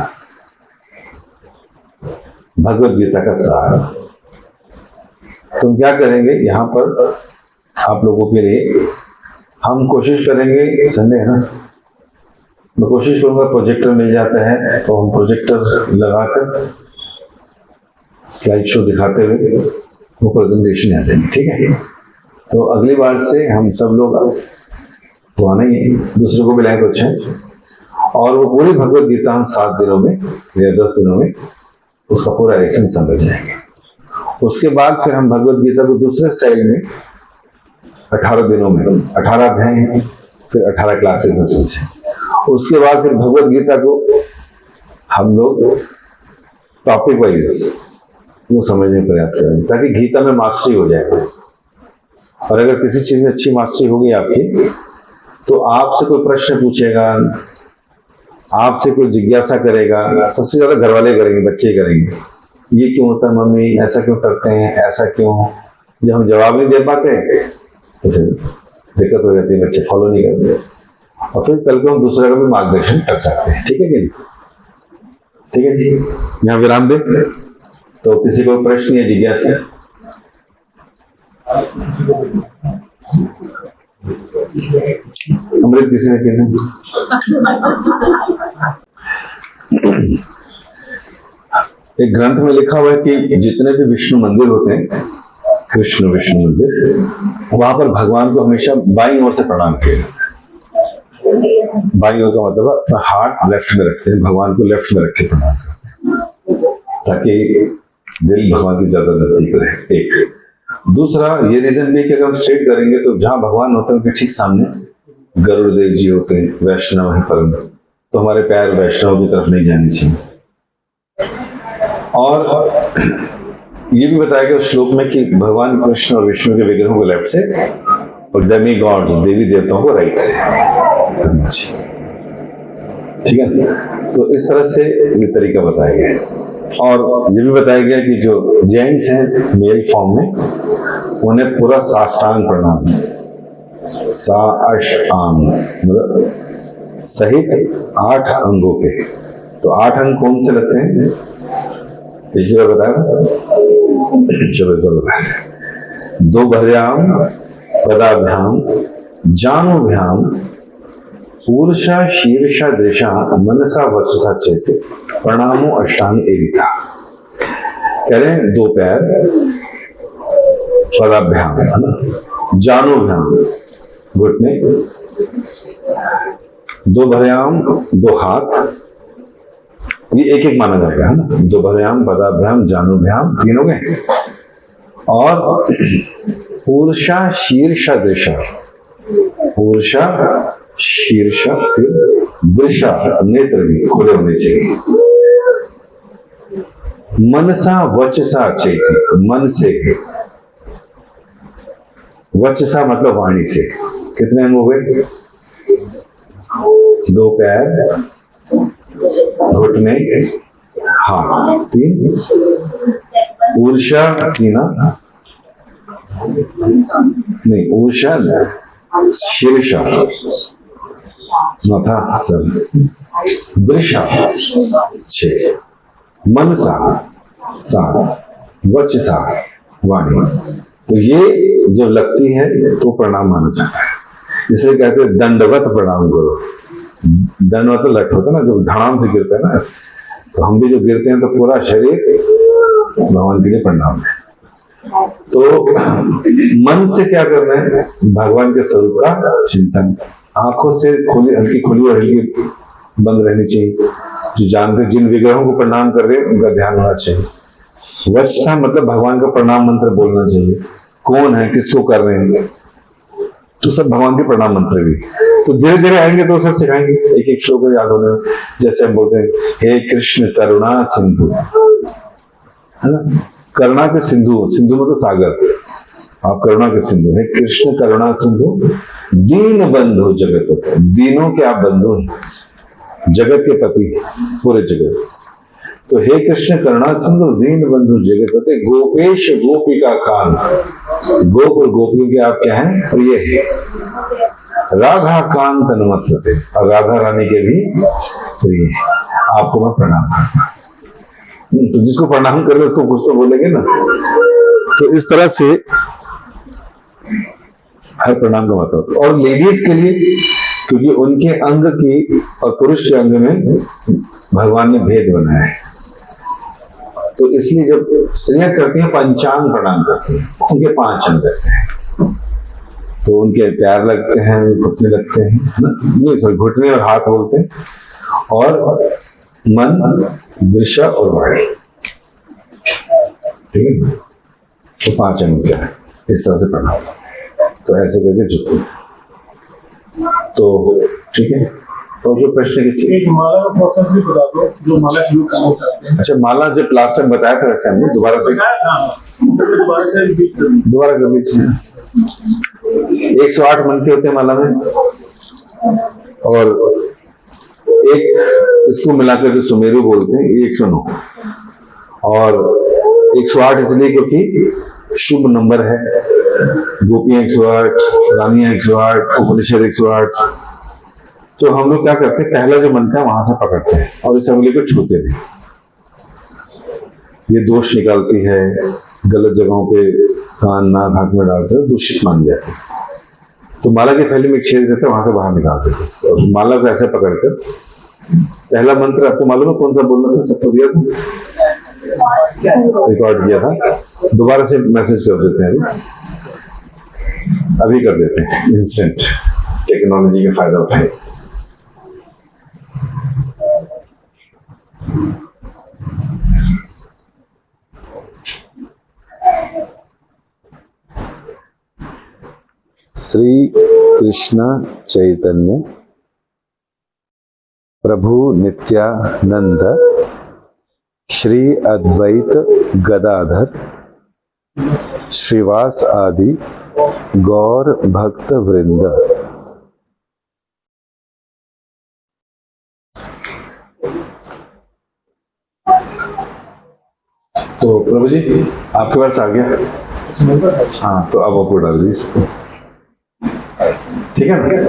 भगवत गीता का सार। तो क्या करेंगे यहाँ पर आप लोगों के लिए? हम कोशिश करेंगे, संडे है ना, मैं कोशिश करूंगा प्रोजेक्टर मिल जाता है तो हम प्रोजेक्टर लगाकर स्लाइड शो दिखाते हुए वो प्रेजेंटेशन यहाँ देंगे। ठीक है? तो अगली बार से हम सब लोग तो आना ही है, दूसरे को भी लाए तो अच्छा है। और वो पूरी भगवत गीता हम 7 दिनों में या 10 दिनों में उसका पूरा एक्शन समझ जाएंगे। उसके बाद फिर हम भगवत गीता को दूसरे स्टाइल में 18 दिनों में 18 अध्याय हैं, फिर 18 क्लासेस में समझें। उसके बाद फिर भगवत गीता को हम लोग टॉपिक वाइज वो समझने का प्रयास करें, ताकि गीता में मास्टरी हो जाए। और अगर किसी चीज में अच्छी मास्टरी होगी आपकी, तो आपसे कोई प्रश्न पूछेगा, आपसे कोई जिज्ञासा करेगा, सबसे ज्यादा घर वाले करेंगे, बच्चे करेंगे। ये क्यों होता है मम्मी, ऐसा क्यों करते हैं, ऐसा क्यों? जब हम जवाब नहीं दे पाते तो फिर दिक्कत हो जाती है, बच्चे फॉलो नहीं करते। और फिर कल को हम दूसरे का भी मार्गदर्शन कर सकते हैं। ठीक है कि नहीं? ठीक है जी, यहाँ विराम दे। तो किसी को प्रश्न या जिज्ञासा? अमृत किसी ने पीना? एक ग्रंथ में लिखा हुआ है कि जितने भी विष्णु मंदिर होते हैं, कृष्ण विष्णु मंदिर, वहां पर भगवान को हमेशा बाईं ओर से प्रणाम किया जाता है। बाईं ओर का मतलब अपना हाथ लेफ्ट में रखते हैं, भगवान को लेफ्ट में रख के प्रणाम करते हैं, ताकि दिल भगवान की ज्यादा नजदीक रहे। एक दूसरा ये रीजन भी है कि अगर हम स्ट्रेट करेंगे तो जहां भगवान होते हैं उनके ठीक सामने गरुड़ देव जी होते हैं, वैष्णव है परम, तो हमारे पैर वैष्णव की तरफ नहीं जानी चाहिए। और ये भी बताया गया उस श्लोक में कि भगवान कृष्ण और विष्णु के विग्रहों को लेफ्ट से और डेमी गॉड्स देवी देवताओं को राइट से करना चाहिए। ठीक है, तो इस तरह से ये तरीका बताया गया है। और ये भी बताया गया कि जो जेंट्स हैं मेल फॉर्म में, उन्हें पूरा साष्टांग प्रणाम, साष्टांग मतलब सहित 8 अंगों के। तो 8 अंग कौन से लगते हैं, पिछली बार बताया ना, चलो इस बार बताया। 2 भर्याम पदाभ्याम जानुभ्याम ऊर्षा शीर्षा दृशा मनसा वचसा चेत प्रणामो अष्टांग एविता। कह रहे हैं 2 पैर पदाभ्याम है ना, जानुभ्याम घुटने, 2 भर्याम 2 हाथ, ये एक एक माना जाएगा है ना, 2 भर्याम पदाभ्याम जानुभ्याम 3 हो गए। और ऊर्षा शीर्षा दृशा, ऊर्षा शीर्षा सिर, दृशा नेत्र भी खुले होने चाहिए। मनसा वचसा चेती, मन से, वचसा मतलब वाणी से। कितने अंग हो गए, 2 पैर, घुटने, हाथ 3, ऊर्षा सीना नहीं, ऊर्षा शीर्षा माथा सर, दृशा 6, मनसा 7, वचसा वाणी। तो ये जब लगती है तो प्रणाम माना जाता है। इसलिए कहते हैं दंडवत प्रणाम करो। दंडवत तो लट होता है ना, जब धड़ाम से गिरता है ना, तो हम भी जब गिरते हैं तो पूरा शरीर भगवान के लिए प्रणाम है। तो मन से क्या करना है, भगवान के स्वरूप का चिंतन। आंखों से खुली, हल्की खुली और हल्की बंद रहनी चाहिए। जो जानते, जिन विग्रहों को प्रणाम कर रहे हैं उनका ध्यान होना चाहिए। वचसा मतलब भगवान का प्रणाम मंत्र बोलना चाहिए। कौन है, किसको कर रहे हैं, तो सब भगवान के प्रणाम मंत्र भी। तो धीरे धीरे आएंगे तो सब सिखाएंगे, एक एक श्लोक याद होने में। जैसे हम बोलते हैं हे कृष्ण करुणा सिंधु, है ना, करुणा के सिंधु, सिंधु मतलब सागर, आप करुणा के सिंधु। हे कृष्ण करुणा सिंधु दीन बंधु जगत पति, दीनों के आप बंधु हैं, जगत के पति, पूरे जगत। तो हे कृष्ण करुणा सिंधु दीन बंधु जगत पति गोपेश गोपिका कान, गोप और गोपियों के आप क्या हैं, प्रिय है। राधा कांत नमस्ते, और राधा रानी के भी प्रिय है। आपको मैं प्रणाम करता हूं। तो जिसको प्रणाम कर रहे उसको कुछ तो बोलेंगे ना। तो इस तरह से हर प्रणाम का मतलब। और लेडीज के लिए, क्योंकि उनके अंग की और पुरुष के अंग में भगवान ने भेद बनाया है, तो इसलिए जब स्त्रियां करती हैं पंचांग प्रणाम करती हैं, उनके 5 अंग रहते हैं। तो उनके पैर लगते हैं, घुटने लगते हैं, है ना, नहीं सॉरी, घुटने और हाथ बोलते हैं, और मन, दृश्य और वाणी। ठीक है, तो 5 अंग क्या है, इस तरह से प्रणाम। तो ऐसे करके झुकना। तो ठीक है, और जो प्रश्न किसी, एक माला का प्रोसेस भी बता दो, जो माला शुरू करना चाहते हैं। अच्छा, माला जो लास्ट टाइम बताया था वैसे हमने दोबारा से रिपीट कर दो। दोबारा कर लीजिए। 108 मन के होते हैं माला में, और एक इसको मिलाकर जो सुमेरु बोलते हैं ये 109, और 108 इसलिए क्योंकि शुभ नंबर है। गोपियां 108, रानियां 108, उपनिषद 108। तो हम लोग क्या करते हैं, पहला जो मन का वहां से पकड़ते हैं और इस अंगुली को छूते नहीं। ये दोष निकालती है, गलत जगहों पे कान नाक हाथ में डालते हैं, दूषित मान जाते हैं। तो माला की थैली में एक छेद रहता है, वहां से बाहर निकाल देते हैं इसको, और माला को ऐसे पकड़ते। पहला मंत्र आपको मालूम है कौन सा बोलना था, सबको दिया था, रिकॉर्ड किया था, दोबारा से मैसेज कर देते हैं, अभी कर देते हैं, इंस्टेंट टेक्नोलॉजी का फायदा उठाएं। श्री कृष्ण चैतन्य प्रभु नित्यानंद श्री अद्वैत गदाधर श्रीवास आदि गौर भक्त वृंद। तो प्रभु जी आपके पास आ गया? हाँ, तो अब आपको डाल दीजिए, ठीक है ना?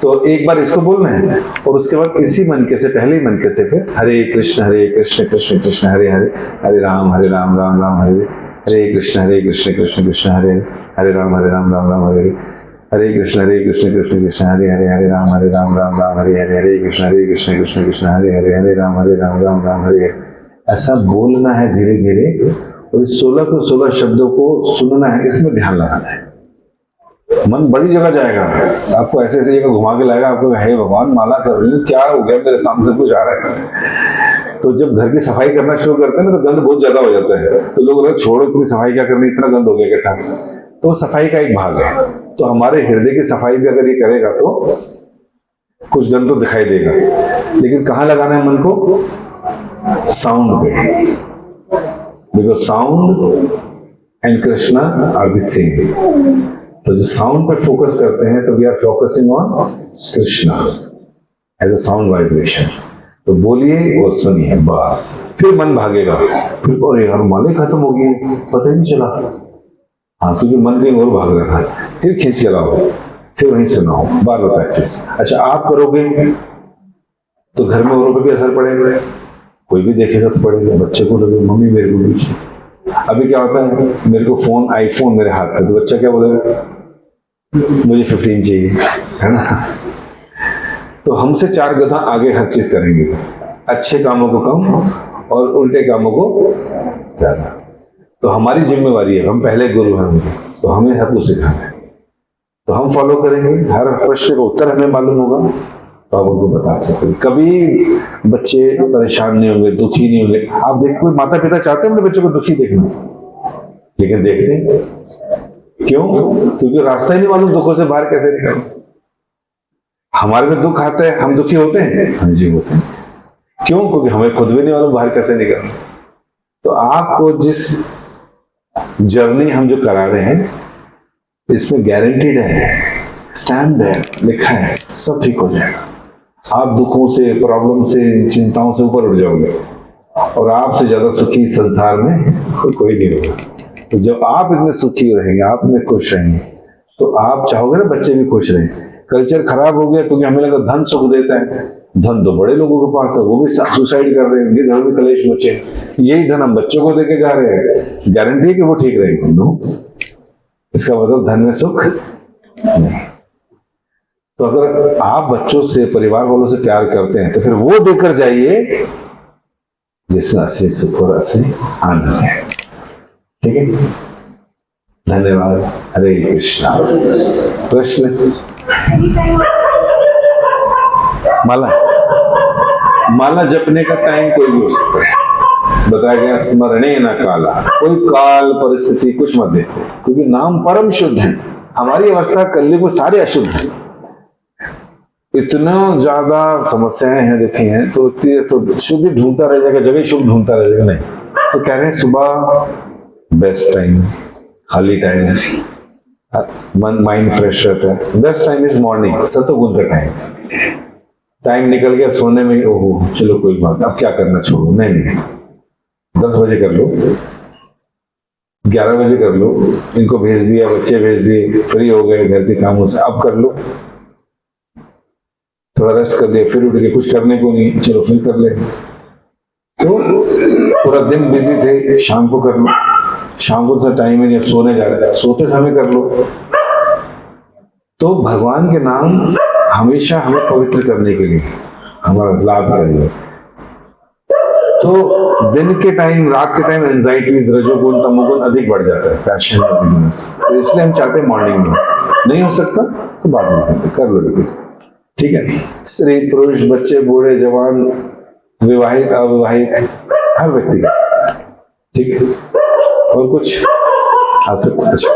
तो एक बार इसको बोलना है और उसके बाद इसी मनके से, पहले ही मनके से फिर हरे कृष्ण कृष्ण कृष्ण हरे हरे, हरे राम राम राम हरे हरे कृष्ण कृष्ण कृष्ण हरे हरे राम राम राम हरे हरे कृष्ण कृष्ण कृष्ण हरे हरे, हरे राम राम राम हरे हरे, हरे कृष्ण कृष्ण कृष्ण हरे हरे, हरे राम राम हरे हरे। ऐसा बोलना है धीरे धीरे, और इस 16 को 16 शब्दों को सुनना है, इसमें ध्यान लगाना है। मन बड़ी जगह जाएगा, आपको ऐसे ऐसे जगह घुमा के लाएगा, आपको हे भगवान माला कर रही हूँ, क्या हो गया मेरे सामने कुछ आ रहा है। तो जब घर की सफाई करना शुरू करते हैं ना, तो गंद बहुत ज्यादा हो जाता है, तो लोग बोलते छोड़ो इतनी सफाई क्या करनी, इतना गंद हो गया इकट्ठा। तो सफाई का एक भाग है, तो हमारे हृदय की सफाई भी अगर ये करेगा तो कुछ गंद तो दिखाई देगा। लेकिन कहाँ लगाना है मन को? साउंड पे, because sound and Krishna are the same. तो जो साउंड पे फोकस करते हैं, तो we are focusing on Krishna as a sound vibration. तो बोलिए और सुनिए बस, फिर मन भागेगा, फिर अरे यार माला खत्म हो गई, पता ही नहीं चला। हाँ, क्योंकि मन कहीं और भाग रहा था, फिर खींच के लाओ, फिर वहीं सुनाओ, बार बार प्रैक्टिस। अच्छा, आप करोगे तो घर में औरों पे भी असर पड़ेगा, कोई भी देखेगा तो पड़ेगा, बच्चे को लगे मम्मी मेरे को भी। अभी क्या होता है, मेरे को फोन, आईफोन मेरे हाथ में, तो बच्चा क्या बोलेगा, मुझे 15 चाहिए, है ना? तो हमसे 4 गधा आगे हर चीज करेंगे, अच्छे कामों को कम और उल्टे कामों को ज्यादा। तो हमारी जिम्मेवारी है, हम पहले गुरु हैं उनके, तो हमें हर कुछ सिखाना है, तो हम फॉलो करेंगे। हर प्रश्न का उत्तर हमें मालूम होगा तो आप उनको बता सकते। कभी बच्चे परेशान नहीं होंगे, दुखी नहीं होंगे। आप देखो, कोई माता पिता चाहते हैं अपने बच्चों को दुखी देखना, लेकिन देखते हैं क्यों? क्योंकि रास्ता ही नहीं मालूम दुखों से बाहर कैसे निकलना। हमारे में दुख आता है, हम दुखी होते हैं, हाँ जी होते हैं। क्यों? क्योंकि हमें खुद भी नहीं मालूम बाहर कैसे निकलना। तो आपको जिस जर्नी हम जो करा रहे हैं, इसमें गारंटीड है, स्टैंड है, लिखा है, सब ठीक हो जाएगा। आप दुखों से, प्रॉब्लम से, चिंताओं से ऊपर उठ जाओगे, और आपसे ज्यादा सुखी संसार में कोई नहीं होगा। तो जब आप इतने सुखी रहेंगे, आप इतने खुश रहेंगे, तो आप चाहोगे ना बच्चे भी खुश रहें। कल्चर खराब हो गया क्योंकि हमें लगा धन सुख देता है। धन तो बड़े लोगों के पास है, वो भी सुसाइड कर रहे हैं, उनके घर में कलेश मचे। यही धन हम बच्चों को देके जा रहे हैं, गारंटी है कि वो ठीक रहेंगे। नो, इसका मतलब धन में सुख नहीं। तो अगर आप बच्चों से, परिवार वालों से प्यार करते हैं, तो फिर वो देकर जाइए जिसमें असली सुख और असली आनंद है। ठीक है, धन्यवाद। हरे कृष्णा। प्रश्न? माला जपने का टाइम कोई भी हो सकता है, बताया गया स्मरणे न काला। कोई काल परिस्थिति कुछ मत देखो, क्योंकि नाम परम शुद्ध है। हमारी अवस्था कल को सारे अशुद्ध है, इतना ज्यादा समस्याएं हैं देखी हैं, तो शुद्ध ढूंढता रह जाएगा, जगह शुद्ध ढूंढता रह जाएगा। नहीं, तो कह रहे हैं सुबह बेस्ट टाइम, खाली टाइम, मन माइंड फ्रेश रहता है। बेस्ट टाइम इज मॉर्निंग, सतोगुण का टाइम निकल गया सोने में, ओहो चलो कोई बात, अब क्या करना, छोड़ो, नहीं 10 बजे कर लो, 11 बजे कर लो, इनको भेज दिया, बच्चे भेज दिए, फ्री हो गए घर के कामों से, अब कर लो, थोड़ा रेस्ट कर लिया, फिर उठ के कुछ करने को नहीं, चलो फिर कर ले। तो पूरा दिन बिजी थे, शाम को कर लो, शाम को तो टाइम ही नहीं, अब सोने जा रहे हैं, सोते समय कर लो। तो भगवान के नाम हमेशा हमें पवित्र करने के लिए, हमारा लाभ करेगा। तो दिन के टाइम, रात के टाइम एंजाइटीज, रजोगुण, तमोगुण अधिक बढ़ जाता है, पैशन और बिजनेस। तो इसलिए हम चाहते हैं मॉर्निंग में। नहीं हो सकता तो बाद में कर लो, लेकिन ठीक है। स्त्री पुरुष, बच्चे, बूढ़े, जवान, विवाहित, अविवाहित, हर व्यक्ति कर सकता है। ठीक है, और कुछ आप सब? अच्छा,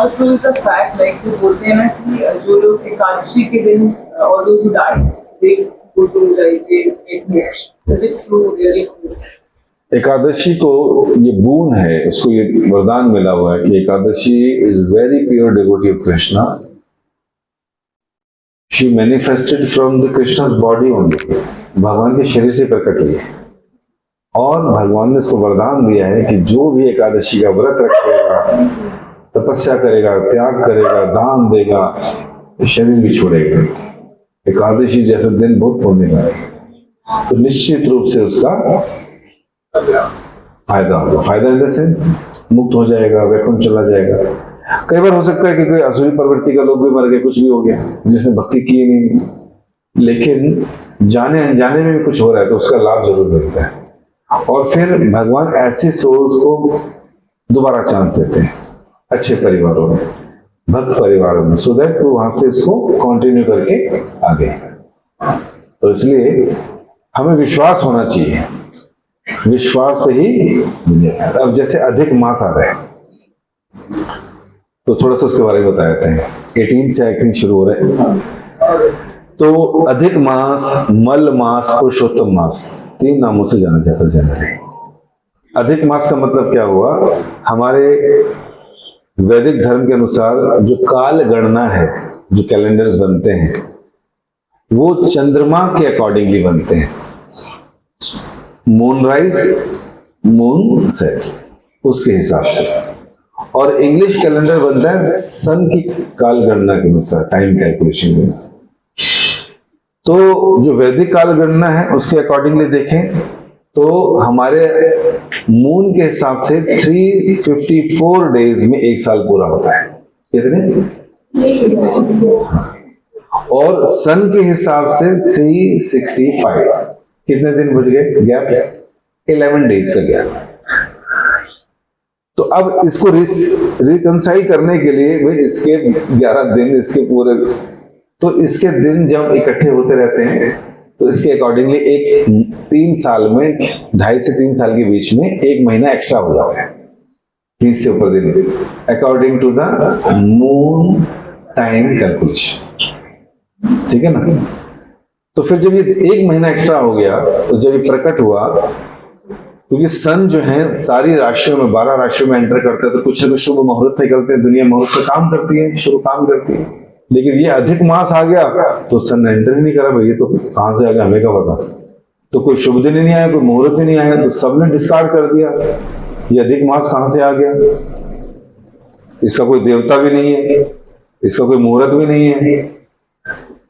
also is a fact, like जो बोलते हैं ना कि जो लोग एकादशी के दिन और those who die, they go to like they get moksha. Is it true? Really true? Ekadashi को ये बून है, उसको ये वरदान मिला हुआ है कि Ekadashi is very pure devotee of Krishna. She manifested from the Krishna's body only, भगवान के शरीर से प्रकट हुई है। और भगवान ने इसको वरदान दिया है कि जो भी एकादशी का व्रत रखेगा, तपस्या करेगा, त्याग करेगा, दान देगा, शरीर भी छोड़ेगा। एकादशी जैसा दिन बहुत पुण्यकारक है, तो निश्चित रूप से उसका फायदा होगा। फायदा इन द सेंस मुक्त हो जाएगा, वैकुंठ चला जाएगा। कई बार हो सकता है कि कोई असुरी प्रवृत्ति का लोग भी मर गए, कुछ भी हो गया, जिसने भक्ति की नहीं, लेकिन जाने अनजाने में भी कुछ हो रहा है तो उसका लाभ जरूर मिलता है। और फिर भगवान ऐसे सोल्स को दोबारा चांस देते हैं अच्छे परिवारों में, भक्त परिवारों में, सो दैट वो वहां से इसको कंटिन्यू करके आगे। तो इसलिए हमें विश्वास होना चाहिए, विश्वास पे ही दुनिया। अब जैसे अधिक मास आ रहा है तो थोड़ा सा उसके बारे में बता देते हैं। 18 से आई थिंक शुरू हो रहे हैं। तो अधिक मास, मल मास, पुरुषोत्तम मास, 3 नामों से जाना जाता है जनरली। अधिक मास का मतलब क्या हुआ? हमारे वैदिक धर्म के अनुसार जो काल गणना है, जो कैलेंडर्स बनते हैं, वो चंद्रमा के अकॉर्डिंगली बनते हैं। मून राइज, मून सेट, उसके हिसाब से। और इंग्लिश कैलेंडर बनता है सन की काल गणना के अनुसार, टाइम कैलकुलेशन के अनुसार। तो जो वैदिक काल गणना है उसके अकॉर्डिंगली देखें तो हमारे मून के हिसाब से 354 डेज में एक साल पूरा होता है। कितने? और सन के हिसाब से 365। कितने दिन बच गए? गैप 11 डेज का गैप। तो अब इसको रिकंसाइल करने के लिए भाई इसके 11 दिन, इसके पूरे, तो इसके दिन जब इकट्ठे होते रहते हैं तो इसके अकॉर्डिंगली एक 3 साल में, 2.5 से 3 साल के बीच में 1 महीना एक्स्ट्रा हो जाता है, 30 से ऊपर दिन, according to the moon time calculation. ठीक है ना? तो फिर जब ये 1 महीना एक्स्ट्रा हो गया तो जब ये प्रकट हुआ, क्योंकि सन जो है सारी राशियों में, 12 राशियों में एंटर करता है, तो कुछ न कुछ शुभ मुहूर्त निकलते हैं, दुनिया मुहूर्त पे काम करती है, शुभ काम करती है। लेकिन ये अधिक मास आ गया तो सन एंटर ही नहीं करा भाई, ये तो कहां से आ गया हमें क्या पता। तो कोई शुभ दिन ही नहीं आया, कोई मुहूर्त ही नहीं आया, तो सबने डिस्कार्ड कर दिया, ये अधिक मास कहां से आ गया, इसका कोई देवता भी नहीं है, इसका कोई मुहूर्त भी नहीं है,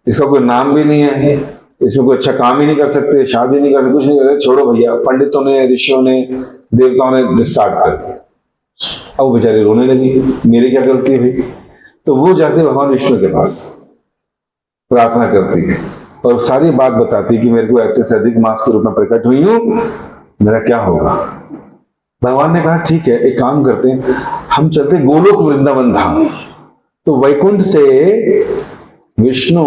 इसका कोई नाम भी नहीं है, इसमें कोई अच्छा काम ही नहीं कर सकते, शादी नहीं कर सकते, कुछ नहीं कर सकते, छोड़ो भैया। पंडितों ने, ऋषियों ने, देवताओं ने डिस्कार्ड कर दिया। अब वो बेचारी रोने लगी, मेरी क्या गलती है भाई। तो वो जाते भगवान विष्णु के पास प्रार्थना करती है और सारी बात बताती है कि मेरे को ऐसे से अधिक मास के रूप में प्रकट हुई हूं, मेरा क्या होगा। भगवान ने कहा ठीक है, एक काम करते हैं, हम चलते गोलोक वृंदावन धाम। तो वैकुंठ से विष्णु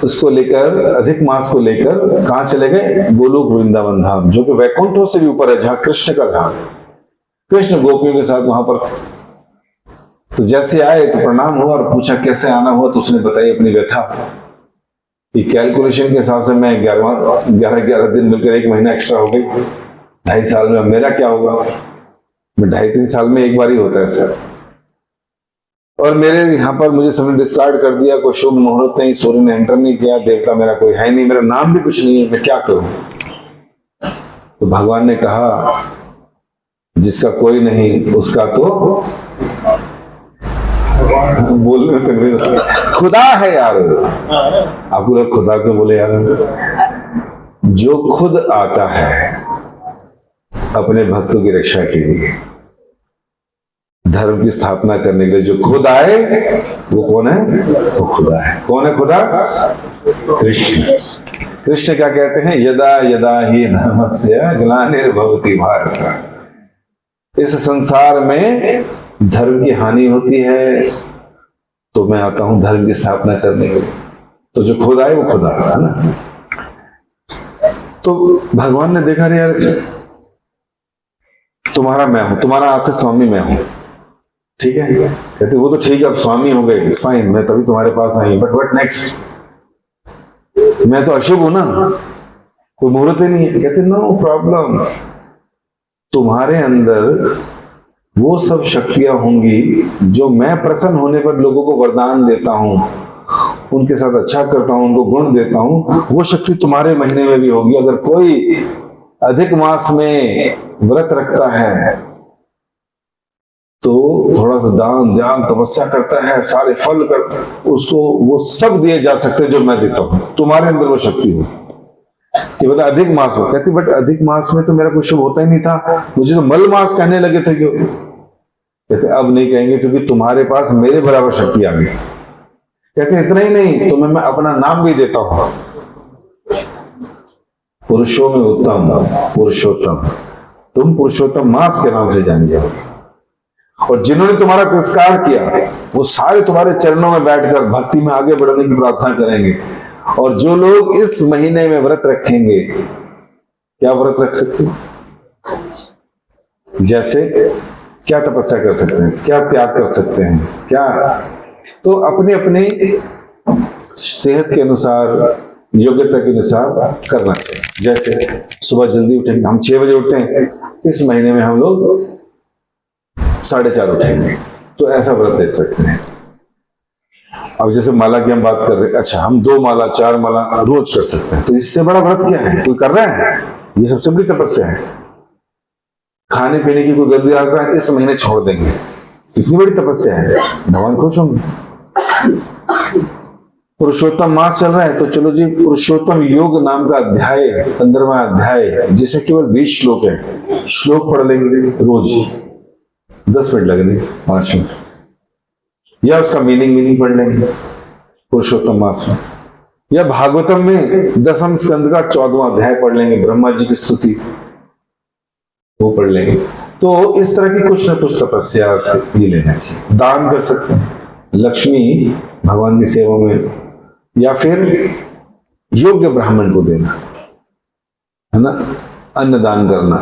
उसको लेकर, अधिक मास को लेकर कहां चले गए? गोलोक वृंदावन धाम, जो कि वैकुंठों से भी ऊपर है, जहां कृष्ण का धाम। कृष्ण गोपियों के साथ वहां पर थे। तो जैसे आए तो प्रणाम हुआ और पूछा कैसे आना हुआ, तो उसने बताई अपनी व्यथा कि कैलकुलेशन के हिसाब से मैं 11 दिन मिलकर 1 महीना एक्स्ट्रा हो गई, 2.5 साल में मेरा क्या होगा। मैं 2.5-3 साल में एक बार ही होता है सर, और मेरे यहाँ पर मुझे सबने डिस्कार्ड कर दिया, कोई शुभ मुहूर्त नहीं, सूर्य ने एंटर नहीं किया, देवता मेरा कोई है नहीं, मेरा नाम भी कुछ नहीं है, मैं क्या करूं। तो भगवान ने कहा जिसका कोई नहीं उसका तो बोलने में कन्फ्यूज होता है, खुदा है यार। आपको लोग खुदा क्यों बोले यार? जो खुद आता है अपने भक्तों की रक्षा के लिए, धर्म की स्थापना करने के लिए, जो खुद आए वो कौन है? वो खुदा है। कौन है खुदा? कृष्ण। कृष्ण क्या कहते हैं? यदा यदा ही धर्मस्य ग्लानिर्भवति भारत। इस संसार में धर्म की हानि होती है तो मैं आता हूं धर्म की स्थापना करने के लिए। तो जो खुद आए वो खुदा है ना। तो भगवान ने देखा रे यार, तुम्हारा मैं हूं, तुम्हारा आज से स्वामी मैं हूं, ठीक है, कहते वो तो ठीक है, अब स्वामी हो गए, इट्स फाइन, मैं तभी तुम्हारे पास आई, बट व्हाट नेक्स्ट, मैं तो अशुभ हूं ना, कोई मुहूर्त ही नहीं है। कहते नो प्रॉब्लम, तुम्हारे अंदर वो सब शक्तियां होंगी जो मैं प्रसन्न होने पर लोगों को वरदान देता हूं, उनके साथ अच्छा करता हूं, उनको गुण देता हूं, वो शक्ति तुम्हारे महीने में भी होगी। अगर कोई अधिक मास में व्रत रखता है तो थोड़ा सा दान ध्यान तपस्या करता है, सारे फल कर उसको वो सब दिए जा सकते हैं जो मैं देता हूं, तुम्हारे अंदर वो शक्ति हो कि बता अधिक मास हो। कहती बट अधिक मास में तो मेरा कुछ शुभ होता ही नहीं था, मुझे तो मल मास कहने लगे थे क्यों। कहते अब नहीं कहेंगे क्योंकि तुम्हारे पास मेरे बराबर शक्ति आ गई। कहते इतना ही नहीं, तो मैं अपना नाम भी देता हूं, पुरुषों में उत्तम पुरुषोत्तम, तुम पुरुषोत्तम मास के नाम से जानी जाओगे। और जिन्होंने तुम्हारा तिरस्कार किया वो सारे तुम्हारे चरणों में बैठकर भक्ति में आगे बढ़ने की प्रार्थना करेंगे। और जो लोग इस महीने में व्रत रखेंगे, क्या व्रत रख सकते हैं, जैसे क्या तपस्या कर सकते हैं, क्या त्याग कर सकते हैं, क्या, तो अपने अपने सेहत के अनुसार योग्यता के अनुसार करना चाहिए। जैसे सुबह जल्दी उठेंगे, हम 6 बजे उठते हैं, इस महीने में हम लोग 4:30 उठेंगे, तो ऐसा व्रत ले सकते हैं। अब जैसे माला की हम बात कर रहे हैं, अच्छा हम 2 माला 4 माला रोज कर सकते हैं, तो इससे बड़ा व्रत क्या है, कोई कर रहा है, ये सबसे बड़ी तपस्या है। खाने पीने की कोई गंदी आदत है, इस महीने छोड़ देंगे, कितनी बड़ी तपस्या है, भगवान खुश होंगे। पुरुषोत्तम मास चल रहा है, तो चलो जी पुरुषोत्तम योग नाम का अध्याय 15वां अध्याय जिसमें केवल 20 श्लोक है, श्लोक पढ़ लेंगे रोज, 10 मिनट लगेंगे, 5 मिनट, या उसका मीनिंग पढ़ लेंगे पुरुषोत्तम मास में, या भागवतम में 10वें स्कंद का 14वां अध्याय पढ़ लेंगे, ब्रह्मा जी की स्तुति वो पढ़ लेंगे। तो इस तरह की कुछ ना कुछ तपस्या ही लेना चाहिए। दान कर सकते हैं लक्ष्मी भगवान की सेवा में, या फिर योग्य ब्राह्मण को देना, है ना, अन्न दान करना,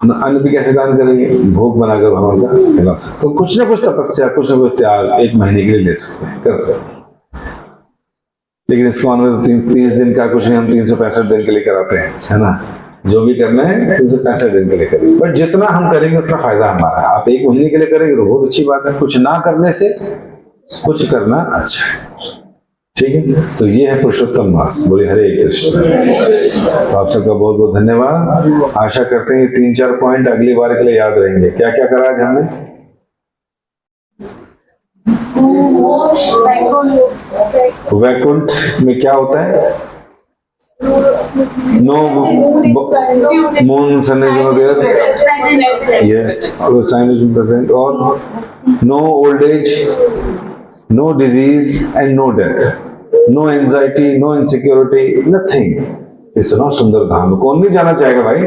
है ना, अन्न भी कैसे दान करेंगे, भोग बनाकर भगवान का खिला सकते। तो कुछ ना कुछ तपस्या, कुछ ना कुछ त्याग एक महीने के लिए ले सकते हैं, कर सकते हैं। लेकिन इसको अनुभव 30 दिन का कुछ नहीं, हम 365 दिन के लिए कराते हैं, है ना, जो भी करना है 365 दिन के लिए करेंगे, बट जितना हम करेंगे उतना फायदा हमारा। आप 1 महीने के लिए करेंगे तो बहुत अच्छी बात है, कुछ ना करने से कुछ करना अच्छा है, ठीक है। तो ये है पुरुषोत्तम मास। बोले हरे कृष्ण। तो आप सबका बहुत बहुत धन्यवाद। आशा करते हैं 3-4 पॉइंट अगली बार के लिए याद रहेंगे। क्या क्या करा आज हमने? वैकुंठ में क्या होता है? No moon sun is not there, yes उस टाइम इज प्रेजेंट, और no old age, no disease and no death, no anxiety, no insecurity, nothing। इतना सुंदर धाम कौन नहीं जाना चाहेगा भाई।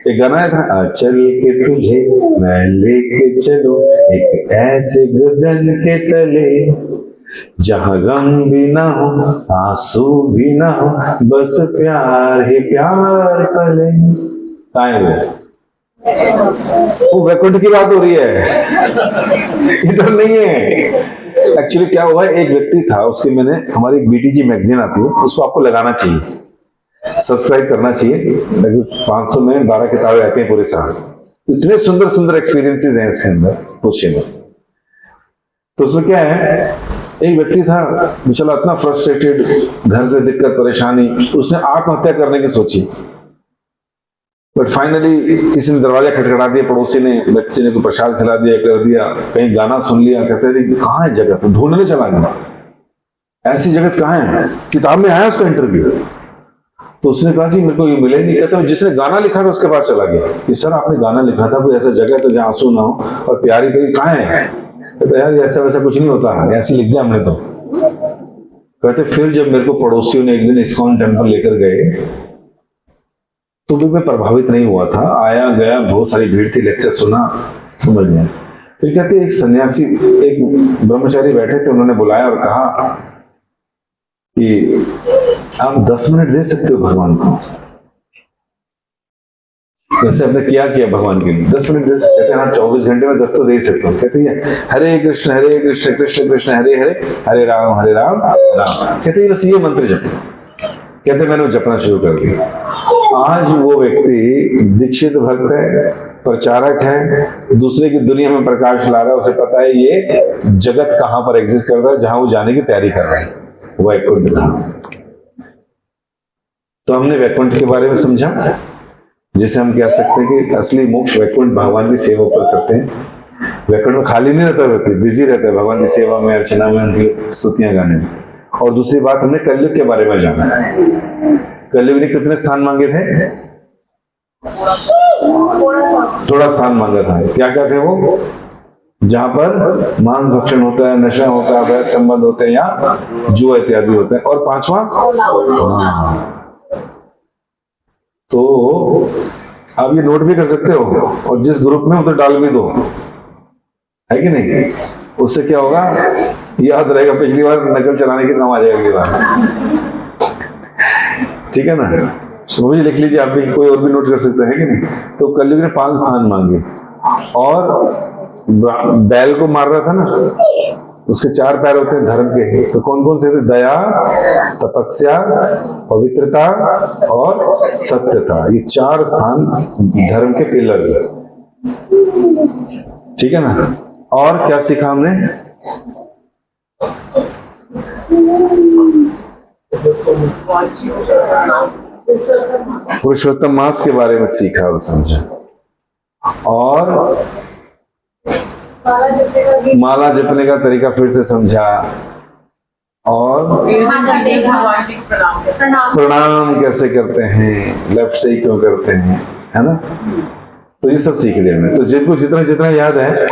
एक गाना है था, चल के तुझे मैं लेके चलो एक ऐसे गगन के तले, जहां गम भी ना हो आंसू भी ना हो, बस प्यार ही प्यार पले। कहाँ है वो वैकुंठ की बात हो रही है, इधर नहीं है। एक्चुअली क्या हुआ, एक व्यक्ति था, उसके मैंने, हमारी एक बीटीजी मैगजीन आती है, उसको आपको लगाना चाहिए, सब्सक्राइब करना चाहिए। लगभग 500 में 12 किताबें आती हैं पूरे साल। इतने सुंदर सुंदर एक्सपीरियंसेस हैं इसके अंदर, पूछिए मत। तो उसमें क्या है, एक व्यक्ति था बेचारा इतना फ्रस्ट्रेटेड, घर से दिक्कत परेशानी, उसने आत्महत्या करने की सोची, बट फाइनली किसी ने दरवाजा खटखटा दिया, पड़ोसी ने, बच्चे ने कोई प्रसाद खिला दिया, कर दिया, कहीं गाना सुन लिया, कहते हैं कहाँ है जगत, तो ढूंढने चला गया, ऐसी जगत कहाँ है, किताब में आया उसका इंटरव्यू। तो उसने कहा जी मेरे को ये मिले नहीं। कहते जिसने गाना लिखा था उसके पास चला गया कि सर आपने गाना लिखा था, कोई ऐसा जगह था जहाँ आंसू ना हो और प्यारी प्यारी, कहाँ है? कहते यार ऐसा वैसा कुछ नहीं होता, ऐसे लिख दिया हमने तो। कहते फिर जब मेरे को पड़ोसियों ने एक दिन इस्कॉन टेम्पल लेकर गए तो भी मैं प्रभावित नहीं हुआ था, आया गया, बहुत सारी भीड़ थी, लेक्चर सुना, समझ गया। फिर कहते एक सन्यासी, एक ब्रह्मचारी बैठे थे, उन्होंने बुलाया और कहा कि आप 10 मिनट दे सकते हो भगवान को। वैसे आपने क्या किया भगवान के लिए? 10 मिनट दे सकते? कहते हैं हाँ 24 घंटे में 10 तो दे ही सकता हूँ। कहते हैं हरे कृष्ण कृष्ण कृष्ण हरे हरे, हरे राम राम। कहते हैं बस ये मंत्र जप। कहते मैंने वो जपना शुरू कर दिया। आज वो व्यक्ति दीक्षित भक्त है, प्रचारक है, दूसरे की दुनिया में प्रकाश ला रहा है। उसे पता है ये जगत कहाँ पर एग्जिस्ट करता है, जहां वो जाने की तैयारी कर रहा है, वैकुंठ धाम। तो हमने वैकुंठ के बारे में समझा, जिसे हम कह सकते हैं कि असली मोक्ष वैकुंठ भगवान की सेवा पर करते हैं। वैकुंठ में खाली नहीं रहता व्यक्ति, बिजी रहता है भगवान की सेवा में, अर्चना में, उनकी स्तुतियां गाने में। और दूसरी बात हमने कलयुग के बारे में जाना। कलयुग ने कितने स्थान मांगे थे? थोड़ा स्थान मांगा था। क्या क्या थे वो? जहां पर मांस भक्षण होता है, नशा होता है, अवैध संबंध होते हैं या जुआ इत्यादि होता है। और 5वां तो आप ये नोट भी कर सकते हो, और जिस ग्रुप में उधर डाल भी दो, है कि नहीं? उससे क्या होगा, याद रहेगा। पिछली बार नकल चलाने के काम आ जाएगा अगली बार। ठीक है ना? तो मुझे लिख लीजिए, आप भी, कोई और भी नोट कर सकते हैं कि नहीं? तो कलयुग ने 5 स्थान मांगे, और बैल को मार रहा था ना, उसके 4 पैर होते हैं धर्म के। तो कौन कौन से थे? दया, तपस्या, पवित्रता और सत्यता। ये 4 स्थान धर्म के पिलर्स है। ठीक है ना? और क्या सीखा हमने? पुरुषोत्तम मास के बारे में सीखा और समझा, और माला जपने का तरीका फिर से समझा, और प्रणाम कैसे करते हैं, लेफ्ट से ही क्यों करते हैं, है ना? तो ये सब सीख लिया हमने। तो जिनको जितना जितना याद है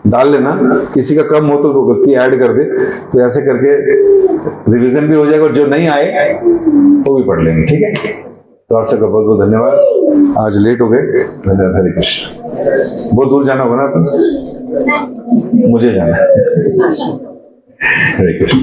डाल लेना, किसी का कम हो तो गलती ऐड कर दे, तो ऐसे करके रिवीजन भी हो जाएगा, और जो नहीं आए वो भी पढ़ लेंगे। ठीक है? तो आप सबका बहुत बहुत धन्यवाद। आज लेट हो गए, धन्यवाद। हरे कृष्ण। बहुत दूर जाना होगा ना आपको? मुझे जाना है। हरे कृष्ण।